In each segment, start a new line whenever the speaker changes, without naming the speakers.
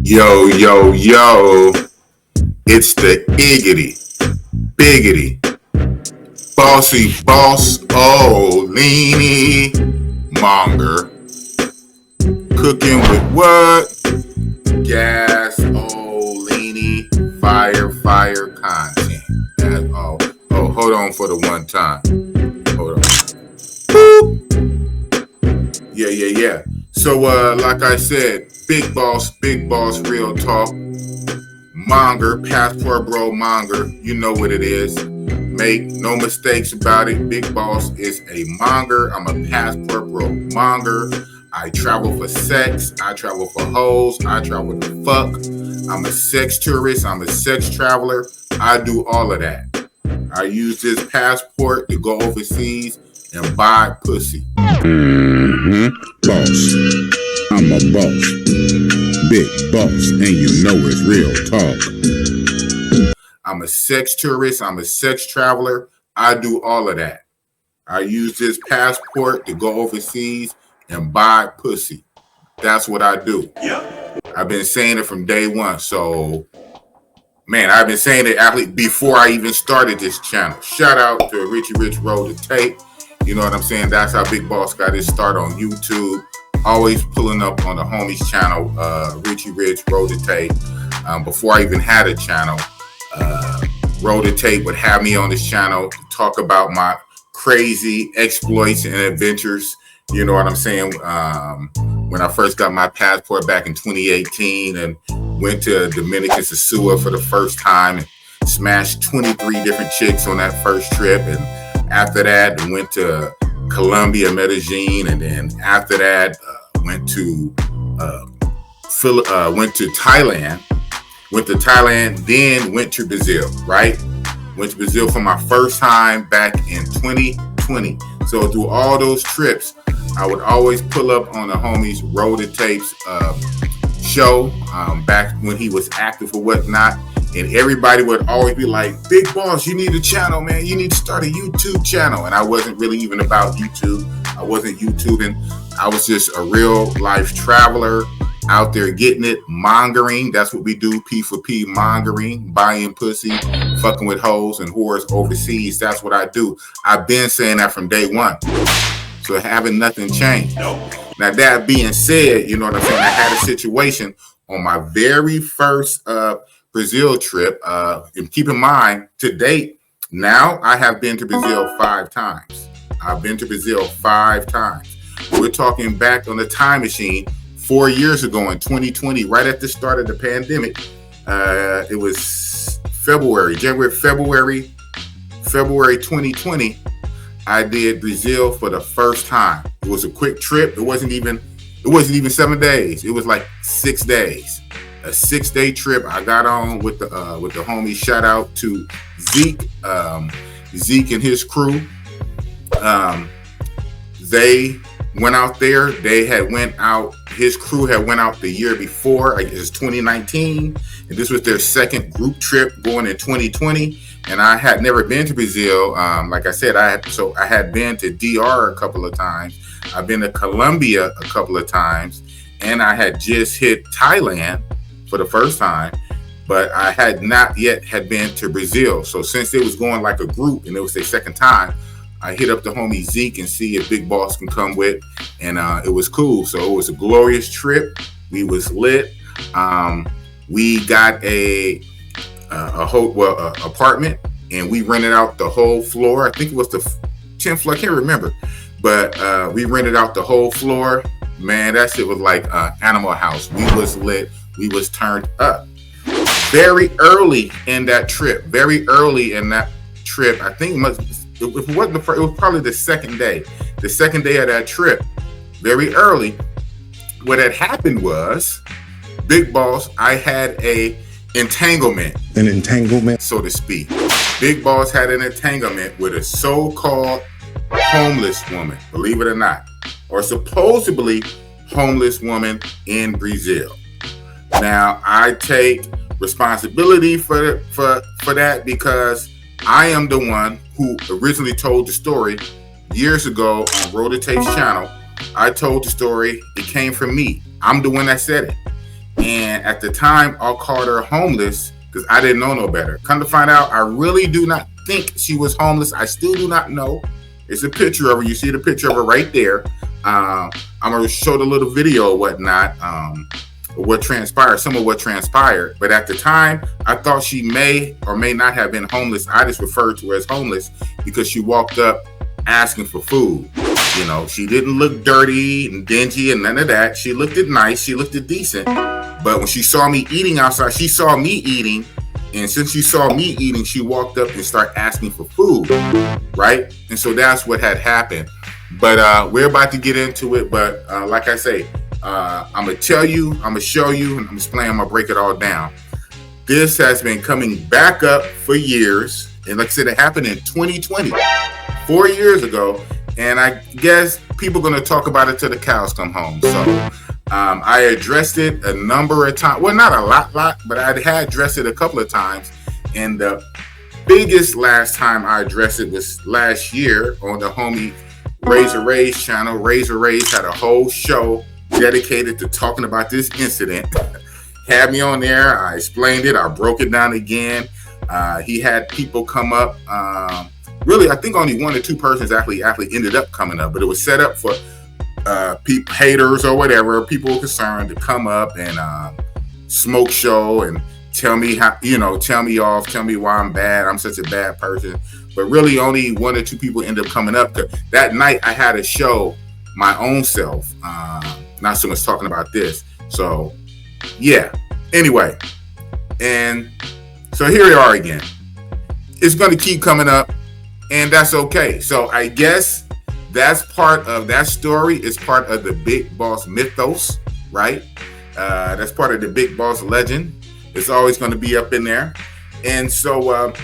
Yo, yo, yo, it's the Biggitty Bossy Boss-0-Leeny Monger. Cooking with what? Gas-o-leeny fire content. That's all. Oh, hold on for the one time. Hold on. Boop. Yeah. So, like I said, Big Boss, real talk. Monger, passport bro Monger, you know what it is. Make no mistakes about it. Big Boss is a monger. I'm a passport bro monger. I travel for sex. I travel for hoes. I travel to fuck. I'm a sex tourist. I'm a sex traveler. I do all of that. I use this passport to go overseas and buy pussy.
Boss. I'm a boss. Big boss, and you know it's real talk.
I'm a sex tourist. I'm a sex traveler. I do all of that. I use this passport to go overseas and buy pussy. That's what I do. Yep. I've been saying it from day one. So, man, I've been saying it actually before I even started this channel. Shout out to Richie Rich Roll the Tape. You know what I'm saying? That's how Big Boss got his start on YouTube. Always pulling up on the homies channel, Richie Rich Roll the Tape. Before I even had a channel, Roll the Tape would have me on this channel to talk about my crazy exploits and adventures. You know what I'm saying? When I first got my passport back in 2018 and went to Dominican Sasua for the first time and smashed 23 different chicks on that first trip. And after that, went to Colombia, Medellin, and then after that, went to Thailand. Then went to Brazil, right? Went to Brazil for my first time back in 2020. So through all those trips, I would always pull up on the homies Roll the Tapes show back when he was active or whatnot. And everybody would always be like, Big Boss, you need a channel, man. You need to start a YouTube channel. And I wasn't really even about YouTube. I wasn't YouTubing. I was just a real life traveler out there getting it, mongering. That's what we do, P for P, mongering, buying pussy, fucking with hoes and whores overseas. That's what I do. I've been saying that from day one. So having nothing changed. Now, that being said, you know what I'm saying? I had a situation on my very first Brazil trip. And keep in mind, to date, now I have been to Brazil 5 times. I've been to Brazil 5 times. We're talking back on the time machine 4 years ago in 2020, right at the start of the pandemic. It was February 2020. I did Brazil for the first time. It was a quick trip. It wasn't even 7 days. It was like 6 days. A 6-day trip. I got on with the homies. Shout out to Zeke and his crew. They went out there. His crew had went out the year before. I guess 2019, and this was their second group trip going in 2020. And I had never been to Brazil. Like I said, I had been to DR a couple of times. I've been to Colombia a couple of times, and I had just hit Thailand for the first time, but I had not yet had been to Brazil. So since it was going like a group and it was their second time, I hit up the homie Zeke and see if Big Boss can come with, and it was cool. So it was a glorious trip. We was lit. We got a apartment, and we rented out the whole floor. I think it was the 10th floor. I can't remember, but we rented out the whole floor. Man, that shit was like Animal House. We was lit. We was turned up. Very early in that trip. I think it was probably the second day. The second day of that trip. Very early. What had happened was, Big Boss, I had an entanglement, so to speak. Big Boss had an entanglement with a so-called homeless woman, believe it or not, or supposedly homeless woman in Brazil. Now, I take responsibility for that because I am the one who originally told the story years ago on Roll the Tape's channel. I told the story. It came from me. I'm the one that said it. And at the time, I called her homeless because I didn't know no better. Come to find out, I really do not think she was homeless. I still do not know. It's a picture of her. You see the picture of her right there. I'm going to show the little video or whatnot, what transpired, some of what transpired. But at the time, I thought she may or may not have been homeless. I just referred to her as homeless because she walked up asking for food. You know, she didn't look dirty and dingy and none of that. She looked nice. She looked decent. But when she saw me eating outside, she saw me eating. And since she saw me eating, she walked up and started asking for food, right? And so that's what had happened. But we're about to get into it. But like I say, I'm going to tell you, I'm going to show you, and I'm going to break it all down. This has been coming back up for years. And like I said, it happened in 2020, 4 years ago. And I guess people are going to talk about it till the cows come home. So I addressed it a number of times. Well, not a lot, but I had addressed it a couple of times. And the biggest last time I addressed it was last year on the homie Razor Ray's channel. Razor Ray's had a whole show dedicated to talking about this incident. Had me on there. I explained it. I broke it down again. He had people come up. Really, I think only 1 or 2 persons actually ended up coming up, but it was set up for haters or whatever, people concerned to come up and smoke show and tell me how, tell me off, tell me why I'm bad. I'm such a bad person. But really only 1 or 2 people ended up coming up. That night I had to show my own self, not so much talking about this. So yeah, anyway. And so here we are again. It's going to keep coming up. And that's okay. So I guess that's part of that story. Is part of the Big Boss mythos, right? That's part of the Big Boss legend. It's always going to be up in there. And so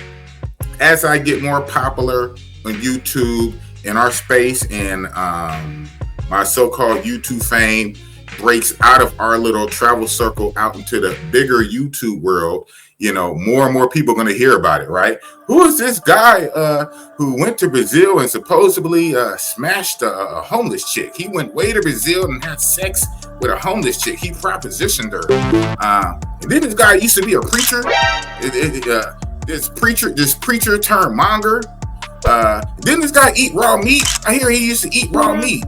as I get more popular on YouTube in our space and my so-called YouTube fame breaks out of our little travel circle out into the bigger YouTube world, more and more people are going to hear about it, right? Who is this guy who went to Brazil and supposedly smashed a homeless chick? He went way to Brazil and had sex with a homeless chick. He propositioned her. And then this guy used to be a preacher. This preacher turned monger. Didn't this guy eat raw meat? I hear he used to eat raw meat.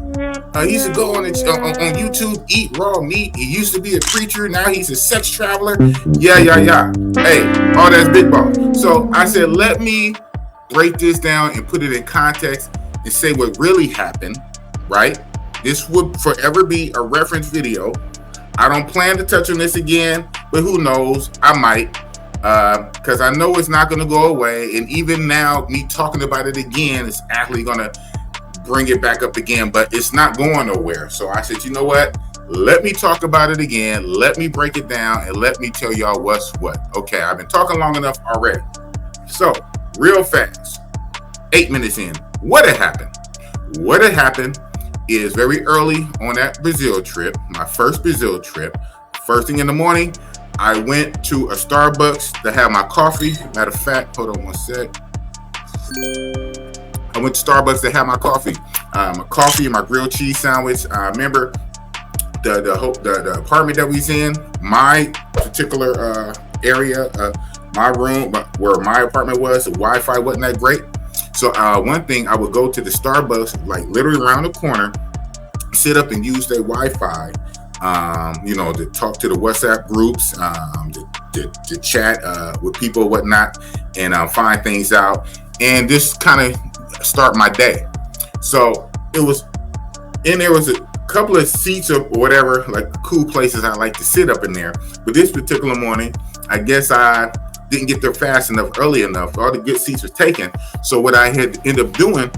He used to go on YouTube, eat raw meat. He used to be a preacher. Now he's a sex traveler. Yeah. Hey, all that's Big Boss. So I said, let me break this down and put it in context and say what really happened, right? This would forever be a reference video. I don't plan to touch on this again, but who knows? I might. Because I know it's not going to go away. And even now, me talking about it again is actually going to bring it back up again, but it's not going nowhere. So I said, you know what? Let me talk about it again. Let me break it down and let me tell y'all what's what. Okay, I've been talking long enough already. So real fast, 8 minutes in, what had happened? What had happened is very early on that Brazil trip, my first Brazil trip, first thing in the morning, I went to a Starbucks to have my coffee. Matter of fact, hold on one sec. I went to Starbucks to have my coffee. My coffee and my grilled cheese sandwich. I remember the apartment that we was in, my particular area, my room, where my apartment was, the Wi-Fi wasn't that great. So one thing, I would go to the Starbucks, like literally around the corner, sit up and use their Wi-Fi. To talk to the WhatsApp groups, to chat with people, whatnot, and find things out, and just kind of start my day. So there was a couple of seats or whatever, like cool places I like to sit up in there. But this particular morning, I guess I didn't get there fast enough, early enough. All the good seats were taken. So what I had ended up doing,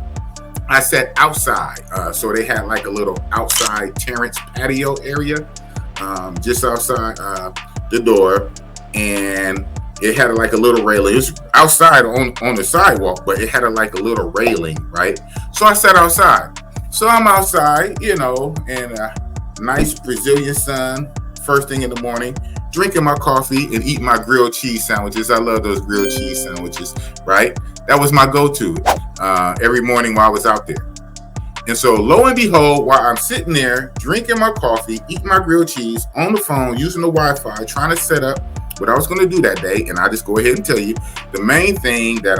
I sat outside. So they had like a little outside terrace patio area, just outside the door. And it had like a little railing. It was outside on the sidewalk, but it had like a little railing, right? So I sat outside. So I'm outside, and a nice Brazilian sun, first thing in the morning, drinking my coffee and eating my grilled cheese sandwiches. I love those grilled cheese sandwiches, right? That was my go-to every morning while I was out there. And so lo and behold, while I'm sitting there drinking my coffee, eating my grilled cheese on the phone, using the Wi-Fi, trying to set up what I was going to do that day, and I just go ahead and tell you the main thing that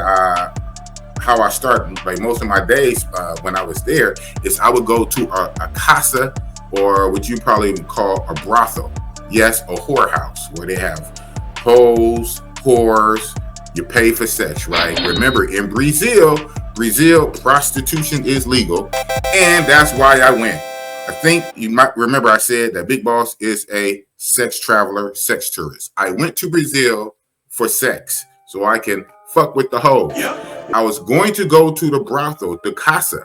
how I start like most of my days when I was there is I would go to a casa, or what you probably would call a brothel. Yes, a whorehouse where they have hoes, whores, you pay for sex, right? Remember, in Brazil, prostitution is legal, and that's why I went. I think you might remember I said that Big Boss is a sex traveler, sex tourist. I went to Brazil for sex so I can fuck with the hoes. Yep. I was going to go to the brothel, the casa,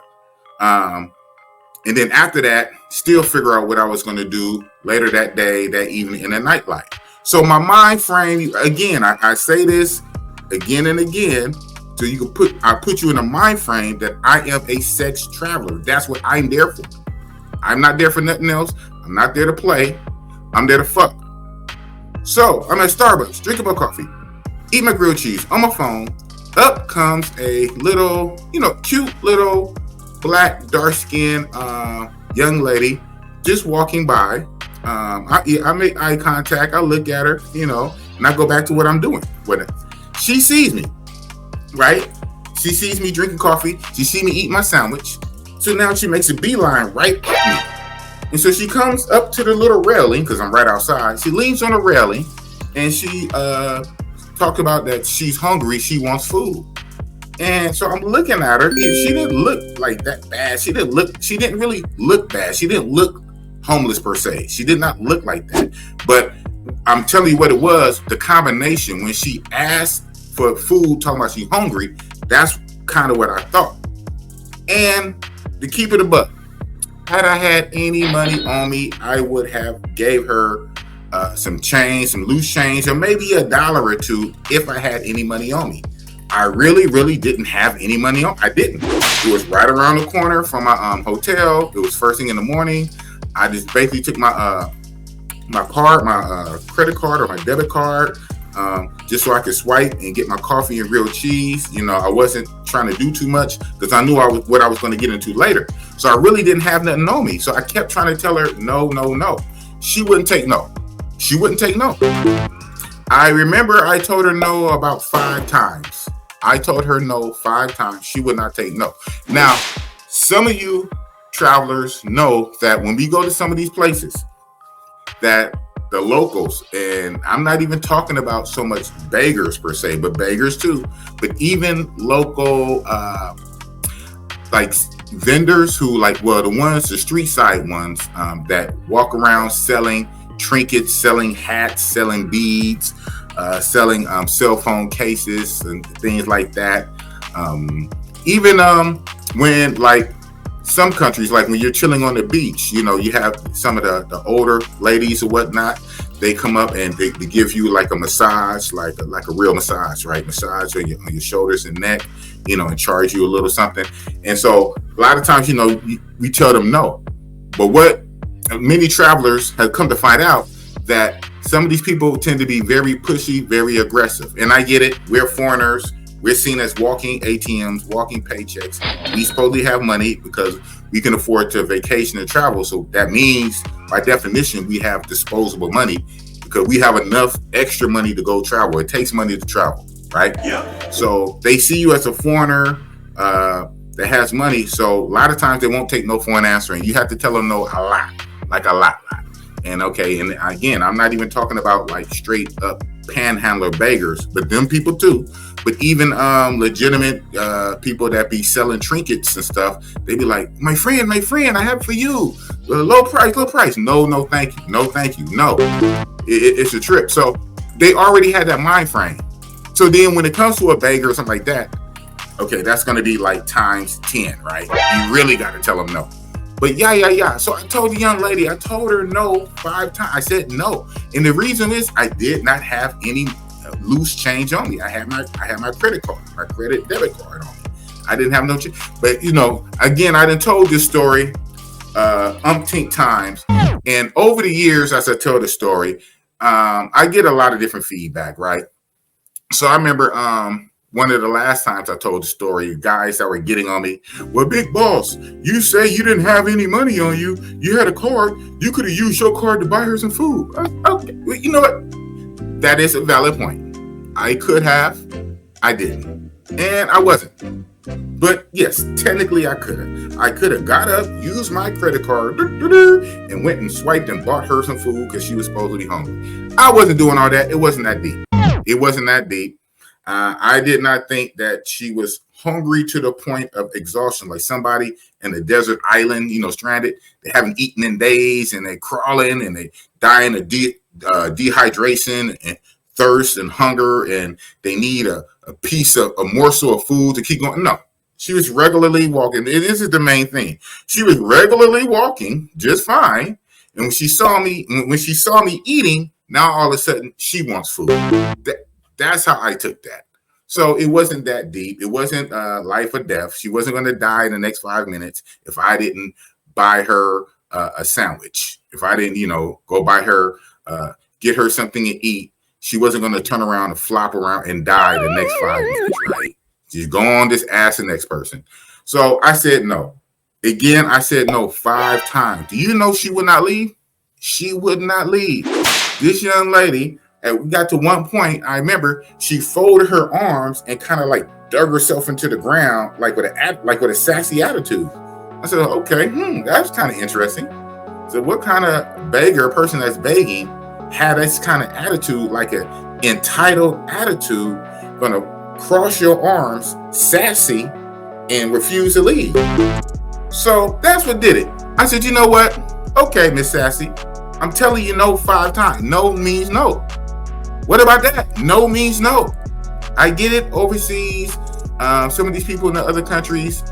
and then after that, still figure out what I was going to do later that day, that evening in the nightlife. So my mind frame, again, I say this again and again, so you can I put you in a mind frame that I am a sex traveler. That's what I'm there for. I'm not there for nothing else. I'm not there to play. I'm there to fuck. So I'm at Starbucks, drinking my coffee, eat my grilled cheese on my phone. Up comes a little, cute little black, dark-skinned young lady just walking by. I make eye contact. I look at her, and I go back to what I'm doing with it. She sees me, right? She sees me drinking coffee. She sees me eat my sandwich. So now she makes a beeline right at me. And so she comes up to the little railing, because I'm right outside. She leans on the railing, and she talks about that she's hungry. She wants food. And so I'm looking at her. She didn't look like that bad. She didn't really look bad. She didn't look homeless per se. She did not look like that. But I'm telling you what it was, the combination. When she asked for food, talking about she's hungry, that's kind of what I thought. And to keep it a buck, had I had any money on me, I would have gave her some change, some loose change, or maybe $1 or $2 if I had any money on me. I really didn't have any money on. I didn't. It was right around the corner from my hotel. It was first thing in the morning. I just basically took my card, my credit card or my debit card, just so I could swipe and get my coffee and grilled cheese. I wasn't trying to do too much because I knew what I was going to get into later. So I really didn't have nothing on me. So I kept trying to tell her no. She wouldn't take no. I remember I told her no about 5 times. I told her no 5 times. She would not take no. Now, some of you travelers know that when we go to some of these places, that the locals, and I'm not even talking about so much beggars per se, but beggars too, but even local like vendors who the street side ones that walk around selling trinkets, selling hats, selling beads, selling cell phone cases and things like that. Even when some countries, like when you're chilling on the beach, you have some of the older ladies or whatnot, they come up and they give you like a massage, like a real massage, right? Massage on your shoulders and neck, and charge you a little something. And so a lot of times, we tell them no. But what many travelers have come to find out, that some of these people tend to be very pushy, very aggressive. And I get it. We're foreigners. We're seen as walking ATMs, walking paychecks. We supposedly have money because we can afford to vacation and travel. So that means, by definition, we have disposable money because we have enough extra money to go travel. It takes money to travel, right? Yeah. So they see you as a foreigner that has money. So a lot of times they won't take no for an answer. And you have to tell them no a lot. And and again, I'm not even talking about straight up panhandler beggars, but them people too. But even legitimate people that be selling trinkets and stuff, they be like, my friend, I have it for you. Low price. No, thank you. No. It's a trip. So they already had that mind frame. So then when it comes to a beggar or something like that, okay, that's going to be times 10, right? You really got to tell them no. But yeah. So I told the young lady, I told her no 5 times. I said no. And the reason is I did not have any loose change on me. I had my credit card, my credit debit card on me. I didn't have no change. But, again, I done told this story umpteen times. And over the years, as I tell the story, I get a lot of different feedback, right? So I remember one of the last times I told the story, guys that were getting on me, well, Big Boss, you say you didn't have any money on you. You had a card. You could have used your card to buy her some food. Okay, well, you know what? That is a valid point. I could have. I didn't. And I wasn't. But yes, technically I could have. I could have got up, used my credit card, and went and swiped and bought her some food because she was supposed to be hungry. I wasn't doing all that. It wasn't that deep. It wasn't that deep. I did not think that she was hungry to the point of exhaustion, like somebody in a desert island, stranded. They haven't eaten in days, and they're crawling, and they dying of dehydration and thirst and hunger, and they need a morsel of food to keep going. No, she was regularly walking. This is the main thing. She was regularly walking just fine, and when she saw me eating, now all of a sudden she wants food. That's how I took that. So it wasn't that deep. It wasn't life or death. She wasn't going to die in the next 5 minutes if I didn't buy her a sandwich. If I didn't, go buy her, get her something to eat. She wasn't going to turn around and flop around and die the next 5 minutes, right? She's going to ask the next person. So I said no. Again, I said no 5 times. Do you know she would not leave? She would not leave. This young lady, and we got to one point, I remember she folded her arms and kind of like dug herself into the ground, like with a sassy attitude. I said, okay, that's kind of interesting. So what kind of beggar, person that's begging, had this kind of attitude, like an entitled attitude, gonna cross your arms, sassy, and refuse to leave? So that's what did it. I said, you know what? Okay, Miss Sassy, I'm telling you no 5 times. No means no. What about that? No means no. I get it overseas. Some of these people in the other countries,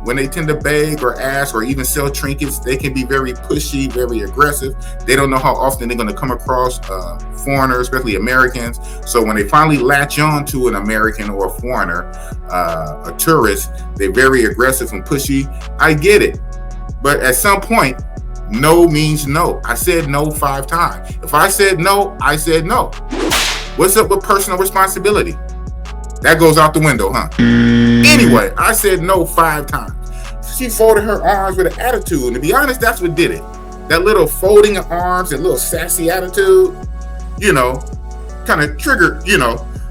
when they tend to beg or ask or even sell trinkets, they can be very pushy, very aggressive. They don't know how often they're going to come across foreigners, especially Americans. So when they finally latch on to an American or a foreigner, a tourist, they're very aggressive and pushy. I get it. But at some point, no means no. I said no 5 times. If I said no, I said no. What's up with personal responsibility? That goes out the window, huh? Anyway, I said no 5 times. She folded her arms with an attitude. And to be honest, that's what did it. That little folding of arms, that little sassy attitude, kind of triggered,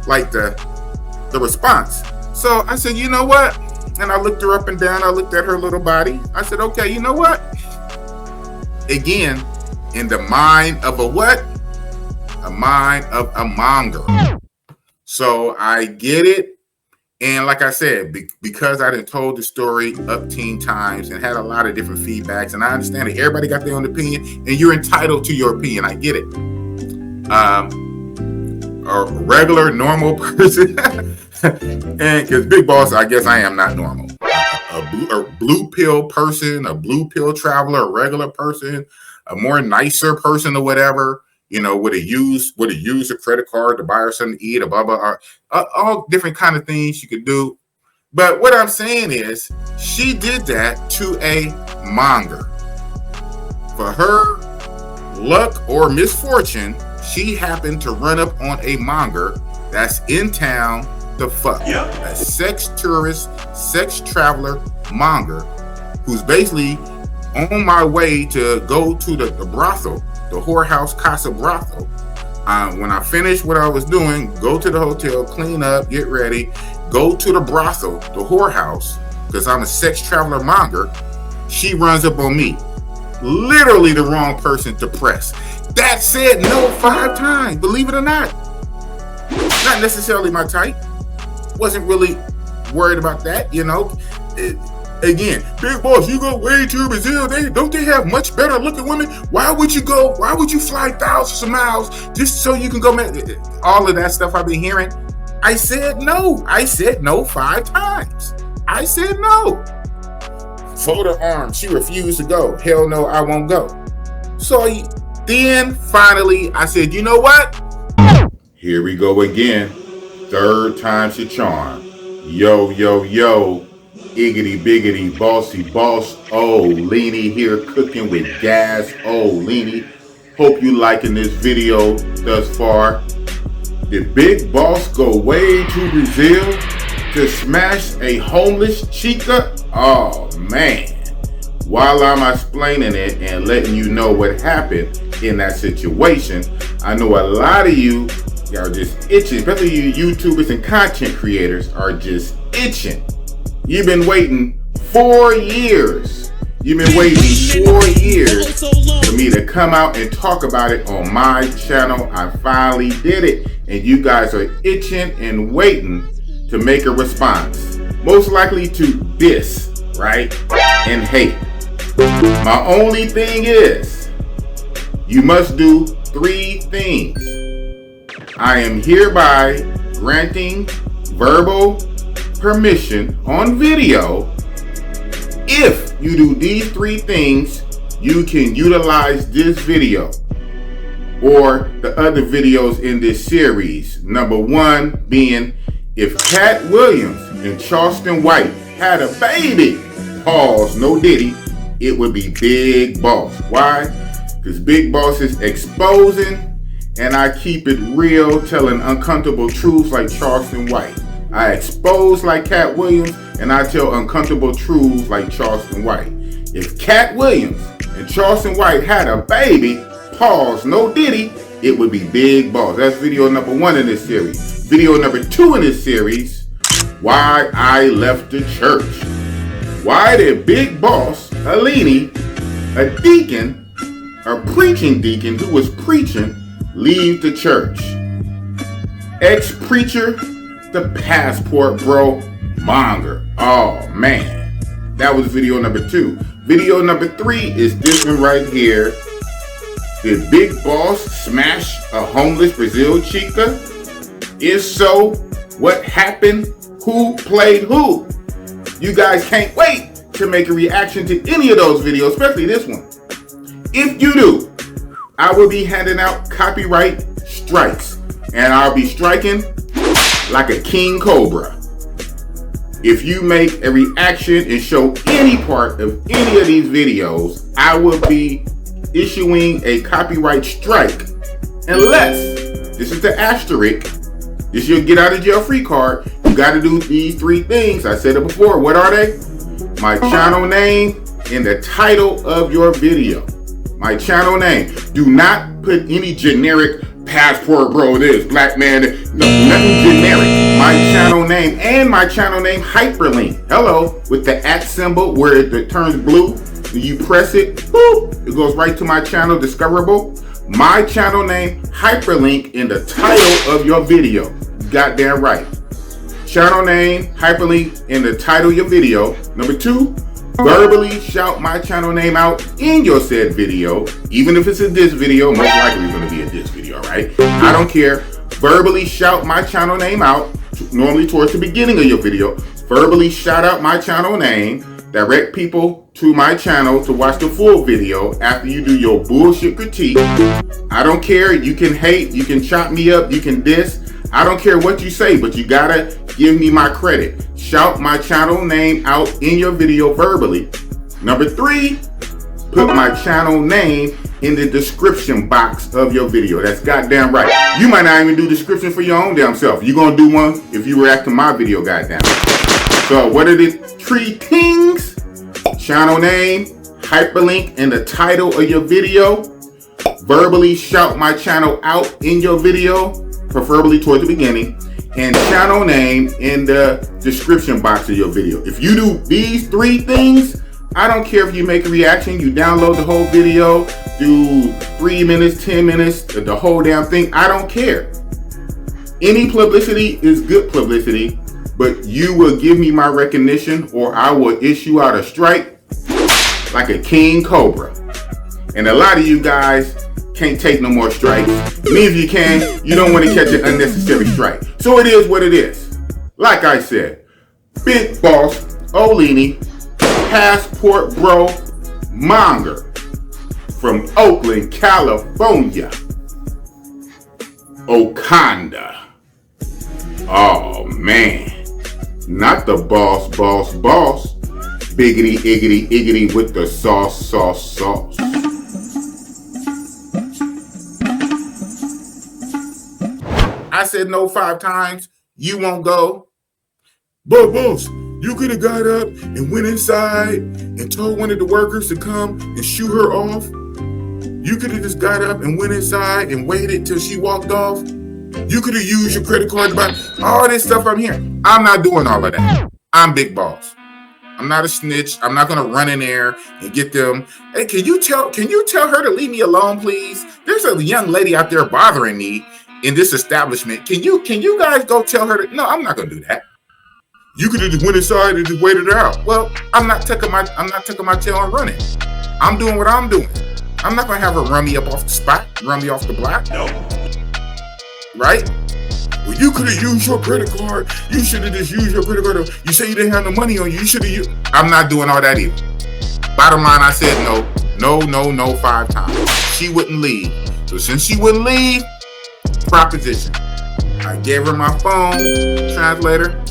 like the response. So I said, you know what? And I looked her up and down. I looked at her little body. I said, okay, you know what? Again, in the mind of a what? A mind of a monger. So I get it. And like I said, because I done told the story up 10 times and had a lot of different feedbacks, and I understand that everybody got their own opinion, and you're entitled to your opinion. I get it. A regular, normal person, and because Big Boss, I guess I am not normal. A blue pill person, a blue pill traveler, a regular person, a more nicer person or whatever, would have used a credit card to buy her something to eat, or blah, blah, all different kind of things you could do. But what I'm saying is, she did that to a monger. For her luck or misfortune, she happened to run up on a monger that's in town to fuck. Yep. A sex tourist, sex traveler monger who's basically on my way to go to the brothel, the whorehouse casa brothel. When I finished what I was doing, go to the hotel, clean up, get ready, go to the brothel, the whorehouse, because I'm a sex traveler monger. She runs up on me. Literally the wrong person to press. That said no 5 times, believe it or not. Not necessarily my type. Wasn't really worried about that, Again, Big Boss, you go way to Brazil. Don't they have much better looking women? Why would you fly thousands of miles just so you can go? All of that stuff I've been hearing. I said no. I said no 5 times. I said no. Fold her arms. She refused to go. Hell no, I won't go. So then finally I said, you know what? Here we go again. 3rd time's the charm. Yo, yo, yo. Iggitty Biggitty Bossy Boss-0-Leeny here, cooking with gas. Leeny. Hope you liking this video thus far. Did Big Boss go way to Brazil to smash a homeless chica? Oh man. While I'm explaining it and letting you know what happened in that situation, I know a lot of you are just itching, especially you YouTubers and content creators are just itching. You've been waiting 4 years. You've been waiting 4 years for me to come out and talk about it on my channel. I finally did it, and you guys are itching and waiting to make a response. Most likely to diss, right? And hate. My only thing is, you must do 3 things. I am hereby granting verbal permission on video. If you do these 3 things, you can utilize this video or the other videos in this series. Number 1 being, if Cat Williams and Auston White had a baby, pause, no diddy, it would be Big Boss. Why? Because Big Boss is exposing, and I keep it real, telling uncomfortable truths like Auston White. I expose like Cat Williams, and I tell uncomfortable truths like Auston White. If Cat Williams and Auston White had a baby, pause, no diddy, it would be Big Boss. That's video number 1 in this series. Video number 2 in this series, why I left the church. Why did Big Boss-0-Leeny, a deacon, a preaching deacon who was preaching, leave the church? Ex-preacher, the passport bro, Monger. Oh man, that was video number 2. Video number 3 is this one right here. Did Big Boss smash a homeless Brazil chica? If so, what happened? Who played who? You guys can't wait to make a reaction to any of those videos, especially this one. If you do, I will be handing out copyright strikes, and I'll be striking like a king cobra. If you make a reaction and show any part of any of these videos, I will be issuing a copyright strike, unless, this is the asterisk, this is your get out of jail free card. You got to do these 3 things. I said it before. What are they? My channel name and the title of your video. My channel name. Do not put any generic passport bro this, black man. No, nothing generic. My channel name and my channel name hyperlink. Hello, with the @ symbol where it turns blue. When you press it, boop, it goes right to my channel, discoverable. My channel name, hyperlink in the title of your video. Goddamn right. Channel name, hyperlink in the title of your video. Number 2, verbally shout my channel name out in your said video. Even if it's a diss video, most likely it's going to be a diss video, right? I don't care. Verbally shout my channel name out, normally towards the beginning of your video. Verbally shout out my channel name. Direct people to my channel to watch the full video after you do your bullshit critique. I don't care. You can hate, you can chop me up, you can diss. I don't care what you say, but you gotta give me my credit. Shout my channel name out in your video verbally. Number 3, put my channel name in the description box of your video. That's goddamn right. You might not even do description for your own damn self. You're gonna do one if you react to my video, goddamn. So what are the 3 things? Channel name, hyperlink in the title of your video, verbally shout my channel out in your video, preferably towards the beginning, and channel name in the description box of your video. If you do these 3 things, I don't care if you make a reaction, you download the whole video, do 3 minutes, 10 minutes, the whole damn thing, I don't care. Any publicity is good publicity, but you will give me my recognition or I will issue out a strike like a king cobra. And a lot of you guys can't take no more strikes. Me, if you can, you don't want to catch an unnecessary strike. So it is what it is. Like I said, Big Boss-0-Leeny, passport bro, Monger from Oakland, California, Okanda. Oh man. Not the boss. Biggitty Iggitty Iggitty with the sauce. I said no 5 times. You won't go. But boss, you could have got up and went inside and told one of the workers to come and shoot her off. You could have just got up and went inside and waited till she walked off. You could have used your credit card to buy all this stuff I'm hearing. I'm not doing all of that. I'm Big Boss. I'm not a snitch. I'm not gonna run in there and get them. Hey, can you tell her to leave me alone, please? There's a young lady out there bothering me in this establishment. Can you guys go tell her to? No, I'm not gonna do that. You could have just went inside and just waited it out. Well, I'm not tucking my tail and running. I'm doing what I'm doing. I'm not gonna have her run me up off the spot, run me off the block. No. Right? Well, you could have used your credit card. You should have just used your credit card. You say you didn't have no money on you. You should have used. I'm not doing all that either. Bottom line, I said no 5 times. She wouldn't leave. So since she wouldn't leave, proposition. I gave her my phone, translator.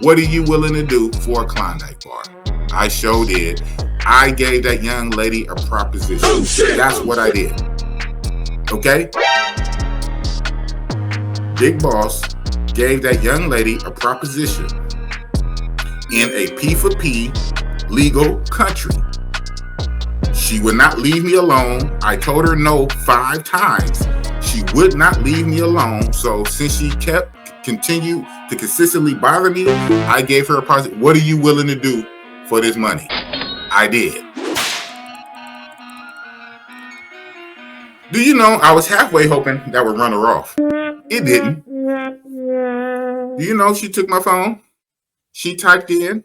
What are you willing to do for a Klondike bar? I sure did. I gave that young lady a proposition. Oh, shit. That's what I did. Okay? Big Boss gave that young lady a proposition in a P for P legal country. She would not leave me alone. I told her no 5 times. She would not leave me alone. So since she continued to consistently bother me, I gave her a proposition. What are you willing to do for this money? I did. Do you know I was halfway hoping that would run her off? It didn't. Do you know she took my phone? She typed in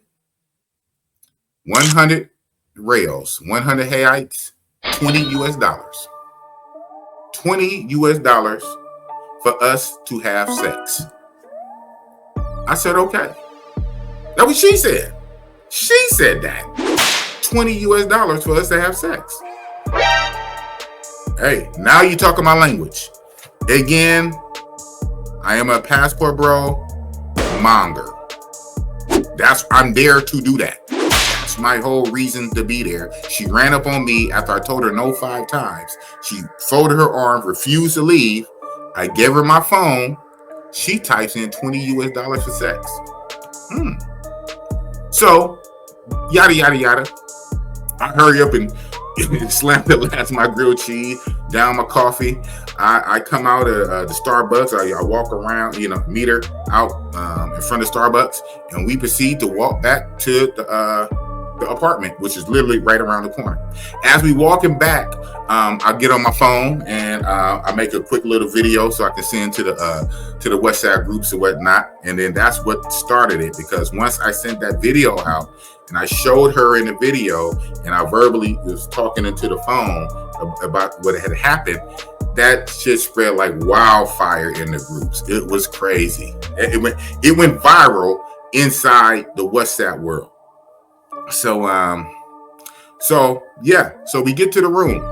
100 rails, 100 Haites, $20 US. $20 US for us to have sex. I said, okay. That's what she said. She said that. $20 US for us to have sex. Hey, now you talking my language. Again, I am a passport bro, monger. I'm there to do that. That's my whole reason to be there. She ran up on me after I told her no 5 times. She folded her arms, refused to leave. I gave her my phone. She types in $20 US for sex. So, yada, yada, yada. I hurry up and slam the last of my grilled cheese, down my coffee. I come out of the Starbucks. I walk around, meet her out in front of Starbucks, and we proceed to walk back to the apartment, which is literally right around the corner. As we walking back, I get on my phone and I make a quick little video so I can send to the West Side groups and whatnot. And then that's what started it, because once I sent that video out and I showed her in the video and I verbally was talking into the phone about what had happened, that shit spread like wildfire in the groups. It was crazy. It went viral inside the West Side world. So we get to the room.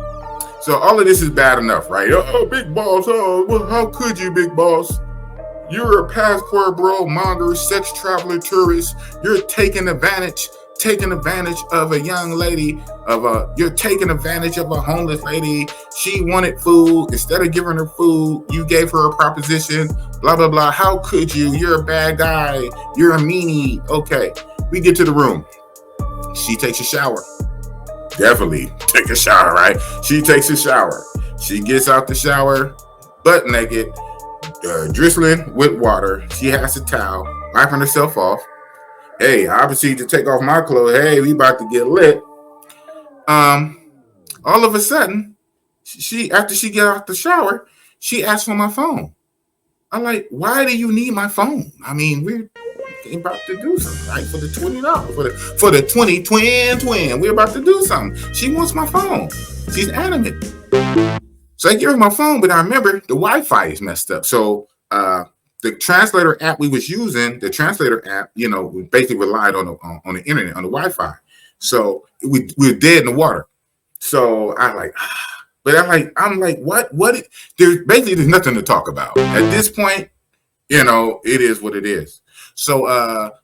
So all of this is bad enough, right? Oh, Big Boss. Oh, well, how could you, Big Boss? You're a passport bro, monger, sex traveler, tourist. You're taking advantage of a young lady. You're taking advantage of a homeless lady. She wanted food. Instead of giving her food, you gave her a proposition. Blah blah blah. How could you? You're a bad guy. You're a meanie. Okay, we get to the room. She takes a shower. Definitely take a shower, right? She takes a shower. She gets out the shower, butt naked, drizzling with water. She has a towel, wiping herself off. Hey, I proceed to take off my clothes. Hey, we about to get lit. All of a sudden, after she get out the shower, she asks for my phone. I'm like, why do you need my phone? I mean, we're about to do something, right? For the $20, for the 20 twin. We're about to do something. She wants my phone. She's adamant. So I give her my phone, but I remember the Wi-Fi is messed up. So the translator app we was using, the translator app, we basically relied on the internet, on the Wi-Fi. So we're dead in the water. So I'm like, but I'm like, what? There's nothing to talk about at this point. It is what it is. So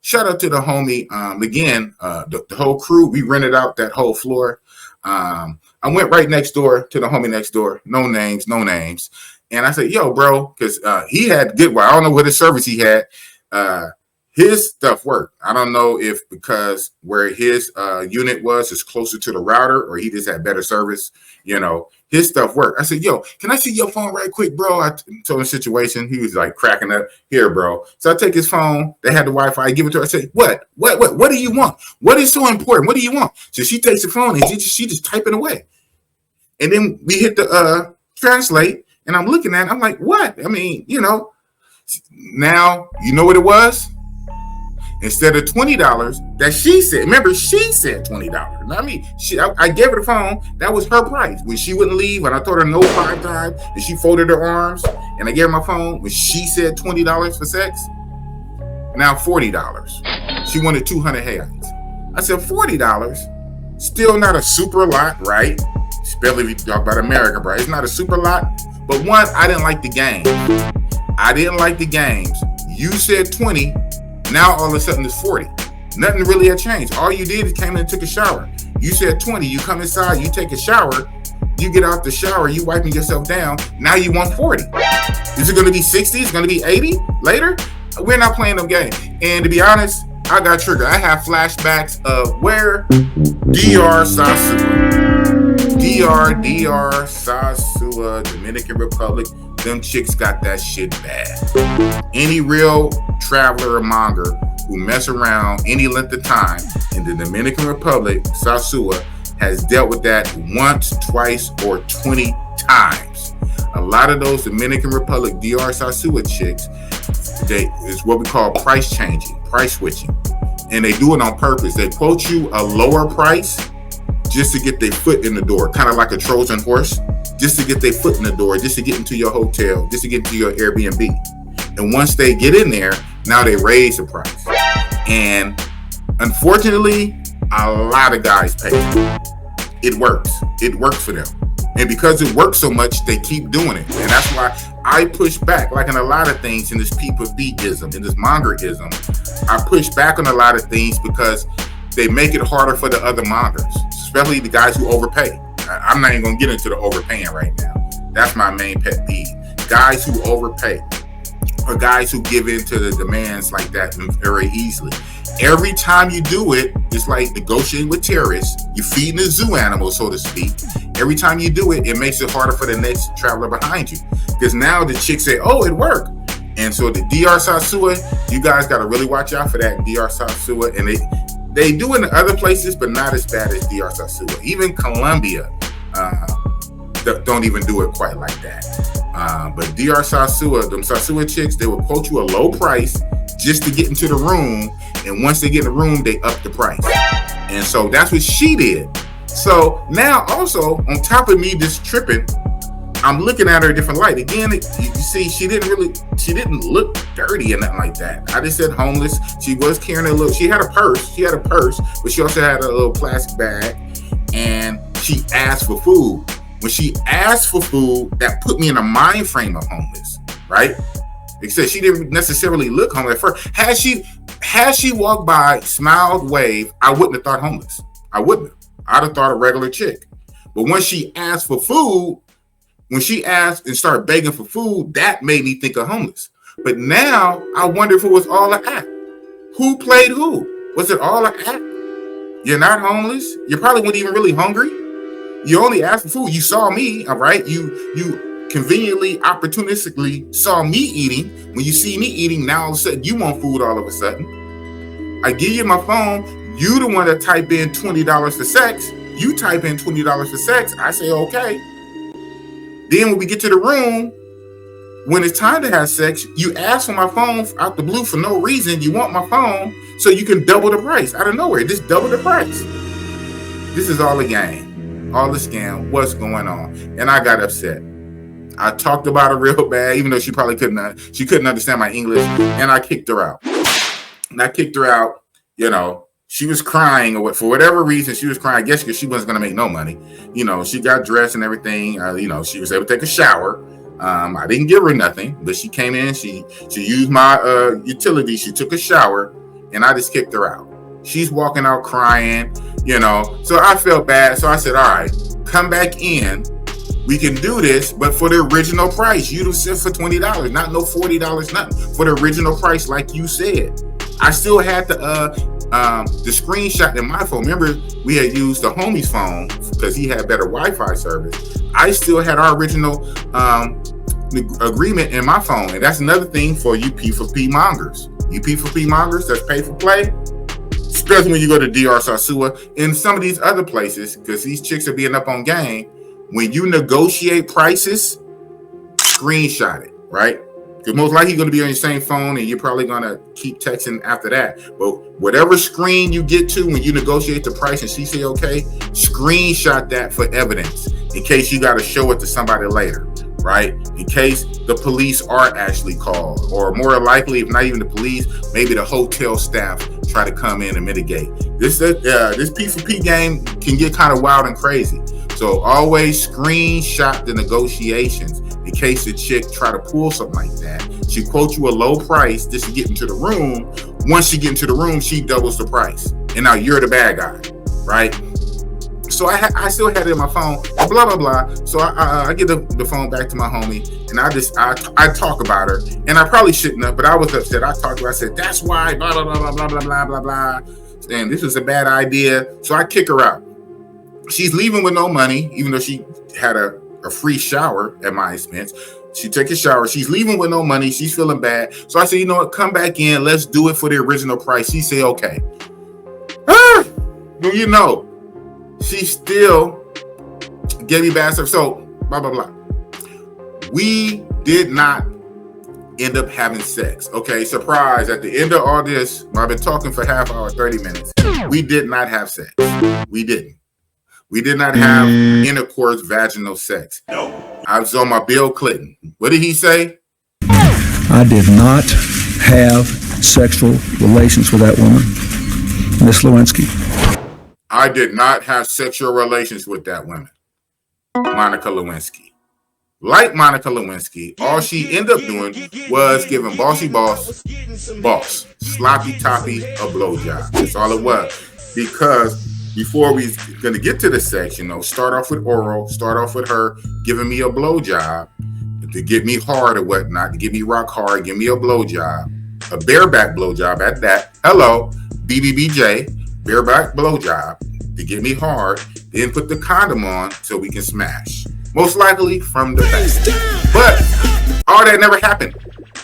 shout out to the homie. Again, the whole crew, we rented out that whole floor. I went right next door to the homie next door. No names. And I said, yo, bro, because he had good, well, I don't know what his service he had. His stuff worked. I don't know if because where his unit was is closer to the router or he just had better service, his stuff worked. I said, yo, can I see your phone right quick, bro? I told him the situation. He was like cracking up. Here, bro. So I take his phone. They had the Wi-Fi. I give it to her. I say, what do you want? What is so important? What do you want? So she takes the phone and she just typing away. And then we hit the translate. And I'm looking at it, I'm like, what? I mean, now you know what it was? Instead of $20 that she said, remember, she said $20. Not me. I gave her the phone. That was her price. When she wouldn't leave, and I told her no 5 times, and she folded her arms, and I gave her my phone, when she said $20 for sex, now $40. She wanted 200 hands. I said, $40? Still not a super lot, right? Especially if you talk about America, bro. It's not a super lot. But one, I didn't like the game. I didn't like the games. You said 20. Now all of a sudden it's 40. Nothing really had changed. All you did is came in and took a shower. You said 20. You come inside, you take a shower. You get out the shower, you wiping yourself down. Now you want 40. Is it going to be 60? Is it going to be 80 later? We're not playing no game. And to be honest, I got triggered. I have flashbacks of where DR Sasua, Dominican Republic, them chicks got that shit bad. Any real traveler or monger who mess around any length of time in the Dominican Republic, Sasua, has dealt with that once, twice, or 20 times. A lot of those Dominican Republic DR Sasua chicks, is what we call price changing, price switching. And they do it on purpose. They quote you a lower price just to get their foot in the door, kind of like a Trojan horse, just to get their foot in the door, just to get into your hotel, just to get into your Airbnb. And once they get in there, now they raise the price. And unfortunately, a lot of guys pay. It works. It works for them. And because it works so much, they keep doing it. And that's why I push back, like in a lot of things in this people-ism, in this mongerism, I push back on a lot of things because they make it harder for the other mongers, especially the guys who overpay. I'm not even going to get into the overpaying right now. That's my main pet peeve. Guys who overpay or guys who give in to the demands like that very easily. Every time you do it, it's like negotiating with terrorists. You're feeding a zoo animal, so to speak. Every time you do it, it makes it harder for the next traveler behind you. Because now the chicks say, oh, it worked. And so the DR Sasua, you guys got to really watch out for that DR Sasua. And they do it in other places, but not as bad as DR Sasua. Even Colombia don't even do it quite like that. But DR Sasua, them Sasua chicks, they will quote you a low price just to get into the room. And once they get in the room, they up the price. And so that's what she did. So now also, on top of me just tripping, I'm looking at her a different light. Again, you see, she didn't look dirty or nothing like that. I just said homeless. She was carrying she had a purse, but she also had a little plastic bag. And she asked for food. When she asked for food, that put me in a mind frame of homeless, right? Except she didn't necessarily look homeless at first. Had she walked by, smiled, waved, I wouldn't have thought homeless. I wouldn't have. I'd have thought a regular chick. But when she asked for food, when she asked and started begging for food, that made me think of homeless. But now I wonder if it was all an act. Who played who? Was it all an act? You're not homeless. You probably weren't even really hungry. You only asked for food. You saw me, all right? You conveniently, opportunistically saw me eating. When you see me eating, now all of a sudden you want food all of a sudden. I give you my phone. You the one that type in $20 for sex. You type in $20 for sex. I say, okay. Then when we get to the room, when it's time to have sex, you ask for my phone out the blue for no reason. You want my phone so you can double the price out of nowhere. Just double the price. This is all a game, all a scam. What's going on? And I got upset. I talked about her real bad, even though she probably couldn't understand my English. And I kicked her out. She was crying or for whatever reason, she was crying. I guess because she wasn't going to make no money. She got dressed and everything. She was able to take a shower. I didn't give her nothing, but she came in. She used my utility. She took a shower, and I just kicked her out. She's walking out crying, So I felt bad. So I said, all right, come back in We can do this, but for the original price. You'd have said for $20, not no $40, nothing. For the original price, like you said. I still had the screenshot in my phone. Remember, we had used the homie's phone because he had better Wi-Fi service. I still had our original agreement in my phone, and that's another thing for you P4P mongers. You P4P mongers that's pay for play, especially when you go to DR Sasua and some of these other places, because these chicks are being up on game. When you negotiate prices, screenshot it, right? Because most likely you're going to be on your same phone and you're probably going to keep texting after that. But whatever screen you get to when you negotiate the price and she say okay, screenshot that for evidence in case you got to show it to somebody later, right? In case the police are actually called, or more likely, if not even the police, maybe the hotel staff try to come in and mitigate. This P4P game can get kind of wild and crazy. So always screenshot the negotiations in case the chick try to pull something like that. She quotes you a low price just to get into the room. Once she get into the room, she doubles the price. And now you're the bad guy, right? So I still had it in my phone, blah, blah, blah. So I get the phone back to my homie, and I talk about her. And I probably shouldn't have, but I was upset. I talked to her. I said, that's why, blah, blah, blah, blah, blah, blah, blah, blah. And this was a bad idea. So I kick her out. She's leaving with no money, even though she had a free shower at my expense. She took a shower. She's leaving with no money. She's feeling bad. So I said, you know what? Come back in. Let's do it for the original price. She said, okay. Well, you know, she still gave me bad stuff. So, blah, blah, blah. We did not end up having sex. Okay, surprise. At the end of all this, I've been talking for half hour, 30 minutes. We did not have sex. We didn't. We did not have intercourse, vaginal sex. No. I was on my Bill Clinton. What did he say?
I did not have sexual relations with that woman, Miss Lewinsky.
I did not have sexual relations with that woman, Monica Lewinsky. Like Monica Lewinsky, all she ended up doing was giving Bossy Boss, sloppy toppy, a blowjob. That's all it was. Because before we going to get to the sex, you know, start off with oral, start off with her giving me a blowjob to get me hard or whatnot, to get me rock hard, give me a blowjob, a bareback blowjob at that. Hello, BBBJ, bareback blowjob to get me hard, then put the condom on so we can smash. Most likely from the back. But all that never happened.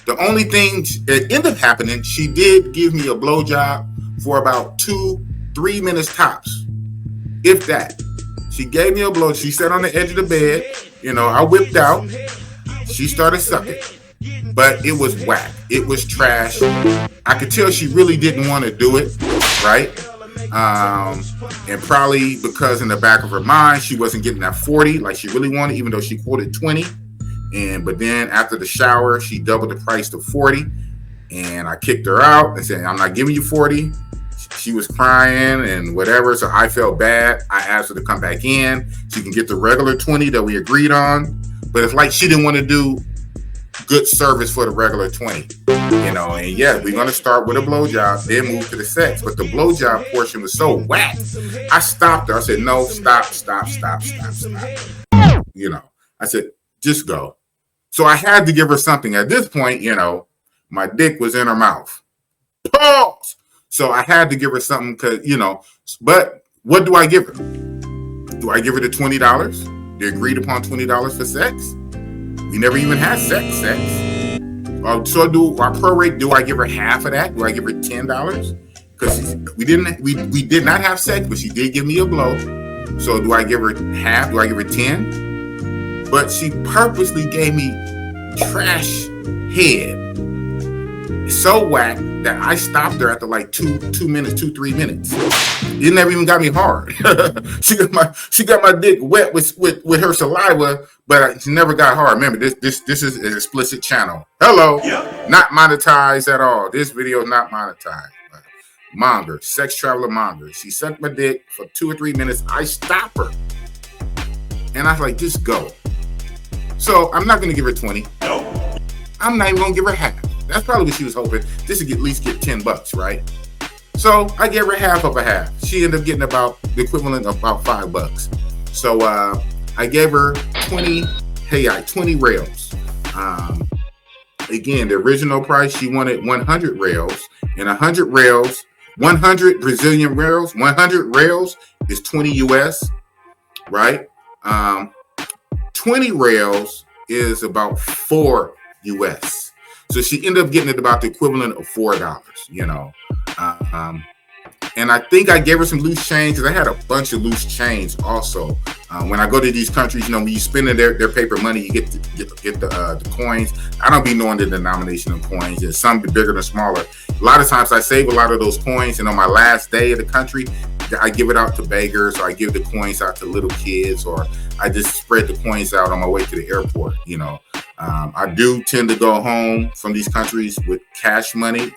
The only thing that ended up happening, she did give me a blowjob for about 2-3 minutes tops. If that. She gave me a blow. She sat on the edge of the bed. You know, I whipped out. She started sucking. But it was whack. It was trash. I could tell she really didn't want to do it, right? And probably because in the back of her mind, she wasn't getting that 40 like she really wanted, even though she quoted 20. But then after the shower, she doubled the price to 40. And I kicked her out and said, I'm not giving you 40. She was crying and whatever, so I felt bad. I asked her to come back in. She can get the regular 20 that we agreed on. But it's like she didn't want to do good service for the regular 20. You know, and yeah, we're going to start with a blowjob, then move to the sex. But the blowjob portion was so whack. I stopped her. I said, no, stop. You know, I said, just go. So I had to give her something. At this point, you know, my dick was in her mouth. Pause! So I had to give her something because, you know, but what do I give her? Do I give her the $20? The agreed upon $20 for sex? We never even had sex. So do I prorate? Do I give her half of that? Do I give her $10? Because we did not have sex, but she did give me a blow. So do I give her half? Do I give her 10? But she purposely gave me trash head. So whack that I stopped her after like 2 minutes, 3 minutes. It never even got me hard. She got my dick wet with her saliva, but she never got hard. Remember, this is an explicit channel. Hello, not monetized at all. This video is not monetized. Monger, sex traveler Monger. She sucked my dick for 2 or 3 minutes. I stop her, and I was like, just go. So I'm not gonna give her 20. No, I'm not even gonna give her half. That's probably what she was hoping. Just to at least get $10, right? So I gave her half of a half. She ended up getting about the equivalent of about $5. So I gave her 20 reals. Again, the original price, she wanted 100 reals, and 100 reals, 100 Brazilian reals, 100 reals is 20 US, right? 20 reals is about 4 US. So she ended up getting it about the equivalent of $4, you know. And I think I gave her some loose change because I had a bunch of loose change also. When I go to these countries, you know, when you spend their paper money, you get the coins. I don't be knowing the denomination of coins. There's some bigger than smaller. A lot of times I save a lot of those coins, and on my last day of the country, I give it out to beggars, or I give the coins out to little kids, or I just spread the coins out on my way to the airport, you know. I do tend to go home from these countries with cash money.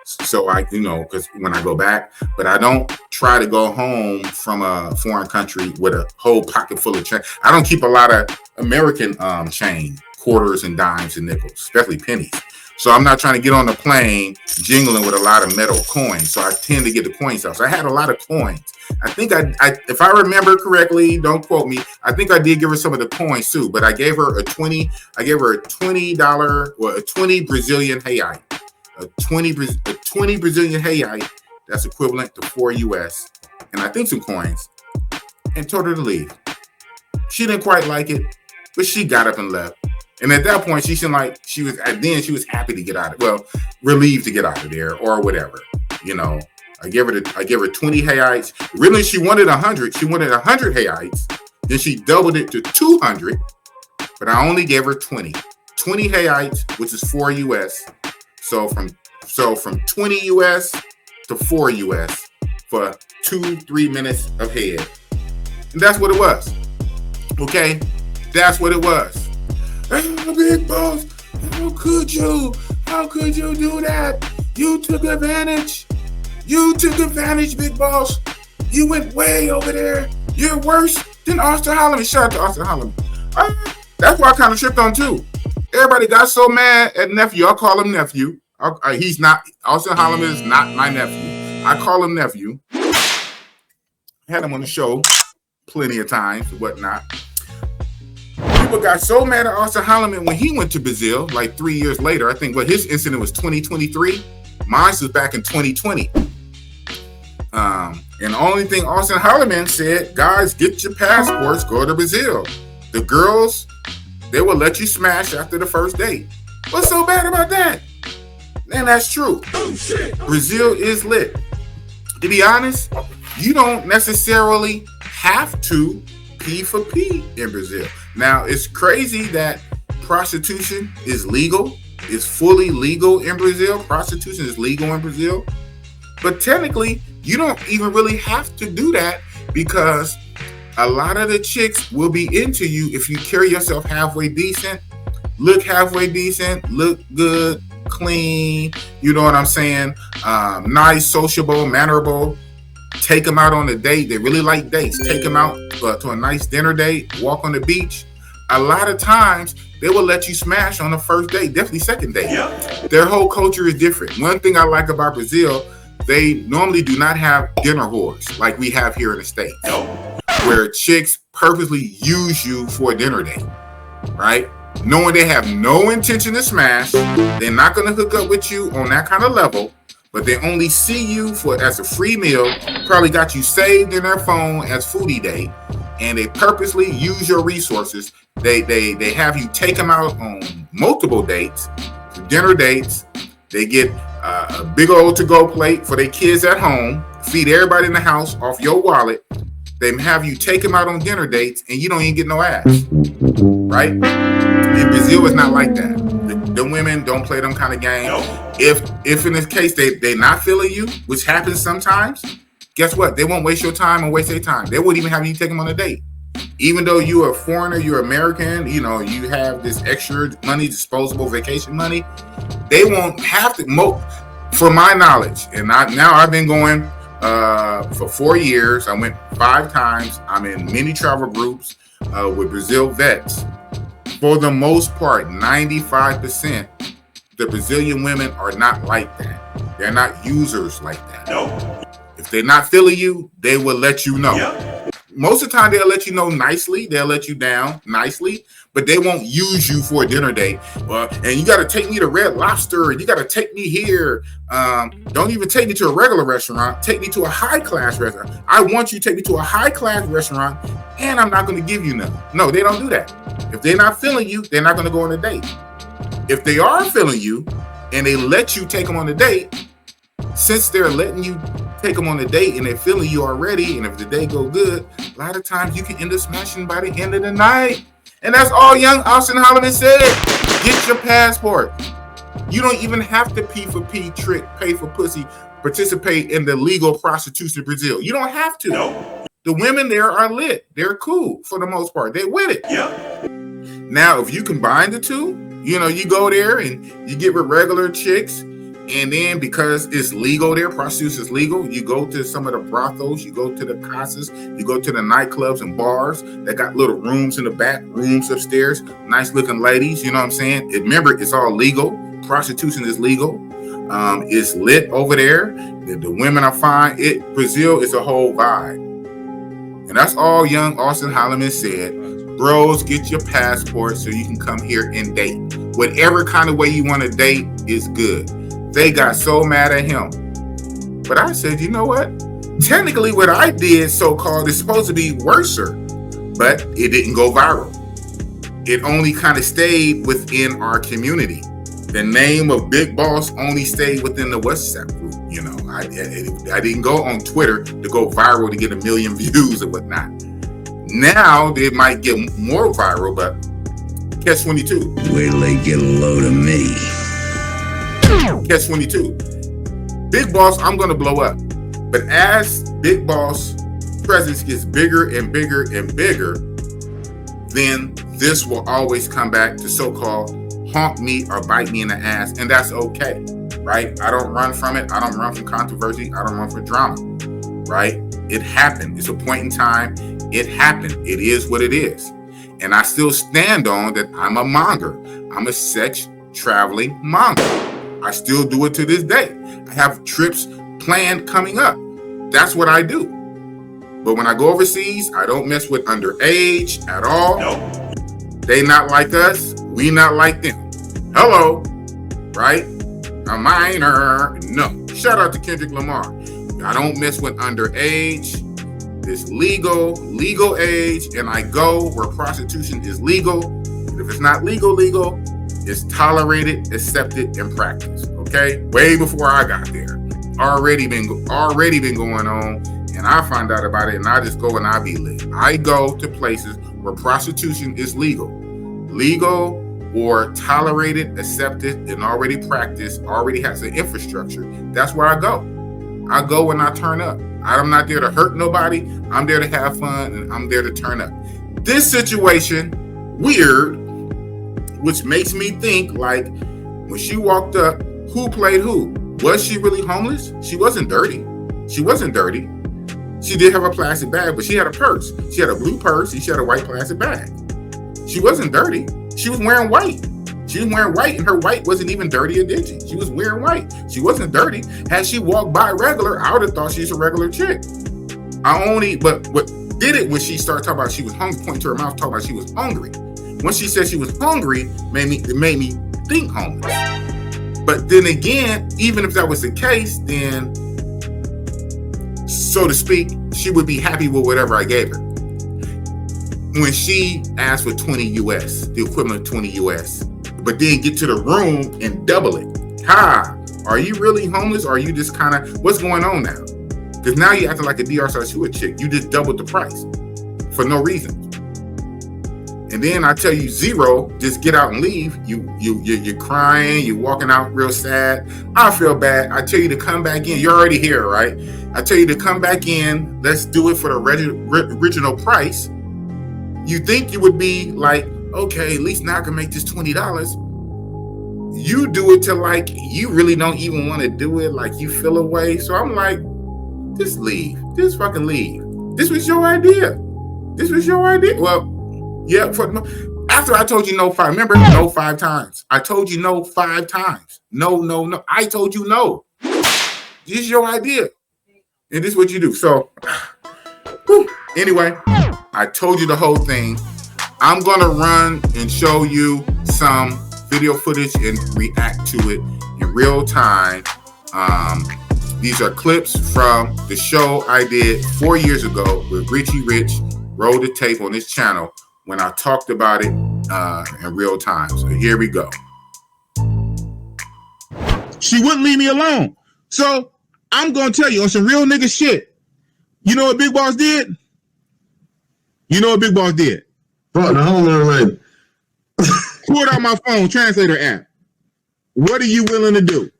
So I, you know, because when I go back, but I don't try to go home from a foreign country with a whole pocket full of change. I don't keep a lot of American change, quarters and dimes and nickels, especially pennies. So I'm not trying to get on the plane jingling with a lot of metal coins. So I tend to get the coins out. So I had a lot of coins. I think I if I remember correctly, don't quote me, I think I did give her some of the coins too, but I gave her a $20 or a 20 Brazilian reais. A 20 Brazilian reais, that's equivalent to 4 US, and I think some coins, and told her to leave. She didn't quite like it, but she got up and left. And at that point, she was happy to get out of, well, relieved to get out of there or whatever. You know, I gave her 20 reais. Really, she wanted 100. She wanted 100 reais. Then she doubled it to 200, but I only gave her 20. 20 reais, which is 4 US. So from 20 US to 4 US for 2-3 minutes of head. And that's what it was. Okay? That's what it was. Oh, Big Boss, how could you do that? You took advantage. You took advantage, Big Boss. You went way over there. You're worse than Auston Holleman. Shout out to Auston Holleman. That's why I kind of tripped on too. Everybody got so mad at nephew. I call him nephew. He's not. Auston Holleman is not my nephew. I call him nephew. Had him on the show plenty of times and whatnot. People got so mad at Auston Holleman when he went to Brazil, like 3 years later. I think his incident was 2023. Mine was back in 2020. And the only thing Auston Holleman said, guys, get your passports, go to Brazil. The girls, they will let you smash after the first date. What's so bad about that? And that's true. Oh, shit. Brazil is lit. To be honest, you don't necessarily have to P for P in Brazil. Now, it's crazy that prostitution is legal. It's fully legal in Brazil. Prostitution is legal in Brazil. But technically, you don't even really have to do that because a lot of the chicks will be into you if you carry yourself halfway decent, look halfway decent, look good, clean, you know what I'm saying? Nice, sociable, mannerable. Take them out on a date. They really like dates. Take them out to a nice dinner date, walk on the beach. A lot of times, they will let you smash on the first date, definitely second date. Yep. Their whole culture is different. One thing I like about Brazil, they normally do not have dinner whores like we have here in the States, where chicks purposely use you for a dinner date, right? Knowing they have no intention to smash, they're not going to hook up with you on that kind of level, but they only see you as a free meal, probably got you saved in their phone as foodie date, and they purposely use your resources. They have you take them out on multiple dates, dinner dates. They get a big old to-go plate for their kids at home, feed everybody in the house off your wallet. They have you take them out on dinner dates, and you don't even get no ass, right? In Brazil, it's not like that. The women don't play them kind of games. If in this case they not feeling you, which happens sometimes, guess what? They won't waste your time and waste their time. They won't even have you take them on a date. Even though you're a foreigner, you're American, you know, you have this extra money, disposable vacation money, they won't have to, from my knowledge, and now I've been going for 4 years. I went 5 times. I'm in many travel groups with Brazil vets. For the most part, 95%, the Brazilian women are not like that. They're not users like that. No. If they're not feeling you, they will let you know. Yep. most of the time they'll let you know nicely. They'll let you down nicely, but they won't use you for a dinner date. And you got to take me to Red Lobster. You got to take me here. Don't even take me to a regular restaurant. Take me to a high-class restaurant. I want you to take me to a high-class restaurant, and I'm not going to give you nothing. No, they don't do that. If they're not feeling you, they're not going to go on a date. If they are feeling you and they let you take them on a date, since they're letting you take them on a date and they're feeling you already, and if the day go good, a lot of times you can end up smashing by the end of the night. And that's all young Auston Holleman said. Get your passport. You don't even have to P for P, trick, pay for pussy, participate in the legal prostitution in Brazil. You don't have to. No. The women there are lit. They're cool for the most part. They're with it. Yeah. Now, if you combine the two, you go there and you get with regular chicks, and then because it's legal there, prostitution is legal, you go to some of the brothels, you go to the casas, you go to the nightclubs and bars that got little rooms in the back, rooms upstairs, nice looking ladies, you know what I'm saying? Remember, it's all legal. Prostitution is legal. It's lit over there. The women are fine. Brazil is a whole vibe. And that's all young Auston Holleman said. Bros, get your passport so you can come here and date. Whatever kind of way you want to date is good. They got so mad at him. But I said, you know what? Technically, what I did, so-called, is supposed to be worser, but it didn't go viral. It only kind of stayed within our community. The name of Big Boss only stayed within the WhatsApp group. I didn't go on Twitter to go viral to get 1 million views or whatnot. Now they might get more viral, but catch 22.
Wait till they get a load of me.
Catch 22. Big Boss, I'm going to blow up. But as Big Boss presence gets bigger and bigger and bigger, then this will always come back to so-called haunt me or bite me in the ass. And that's okay, right? I don't run from it. I don't run from controversy. I don't run from drama, right? It happened. It's a point in time. It happened. It is what it is. And I still stand on that I'm a monger. I'm a sex traveling monger. I still do it to this day. I have trips planned coming up. That's what I do. But when I go overseas, I don't mess with underage at all. No. They not like us. We not like them. Hello, right? A minor. No. Shout out to Kendrick Lamar. I don't mess with underage. It's legal age, and I go where prostitution is legal. And if it's not legal, it's tolerated, accepted, and practiced. Okay, way before I got there, already been going on, and I find out about it, and I just go and I be lit. I go to places where prostitution is legal or tolerated, accepted, and already practiced, already has an infrastructure. That's where I go. I go and I turn up. I'm not there to hurt nobody. I'm there to have fun, and I'm there to turn up. This situation, weird, which makes me think like when she walked up, who played who? Was she really homeless? She wasn't dirty. She did have a plastic bag, but she had a purse. She had a blue purse, and she had a white plastic bag. She wasn't dirty. She was wearing white. And her white wasn't even dirty or dingy. She was wearing white. She wasn't dirty. Had she walked by regular, I would have thought she's a regular chick. But what did it when she started talking about she was hungry, pointing to her mouth, talking about she was hungry. When she said she was hungry, it made me think homeless. But then again, even if that was the case, then, so to speak, she would be happy with whatever I gave her. When she asked for 20 US, the equivalent of 20 US, but then get to the room and double it. Are you really homeless? Or are you just kind of, what's going on now? Because now you're acting like a DR/Shua chick. You just doubled the price for no reason. And then I tell you zero, just get out and leave. You're crying, you're walking out real sad. I feel bad. I tell you to come back in. You're already here, right? I tell you to come back in. Let's do it for the original price. You think you would be like, okay, at least now I can make this $20. You do it to like, you really don't even want to do it. Like you feel away. So I'm like, just leave. Just fucking leave. This was your idea. Well, yeah. After I told you no 5, remember, no 5 times. I told you no 5 times. No. I told you no. This is your idea. And this is what you do. So, whew. Anyway, I told you the whole thing. I'm going to run and show you some video footage and react to it in real time. These are clips from the show I did 4 years ago with Richie Rich, Roll the Tape on this channel when I talked about it in real time. So here we go.
She wouldn't leave me alone. So I'm going to tell you on some real nigga shit. You know what Big Boss did? You know what Big Boss did?
Brought the Holleman.
Pulled out my phone, translator app. What are you willing to do?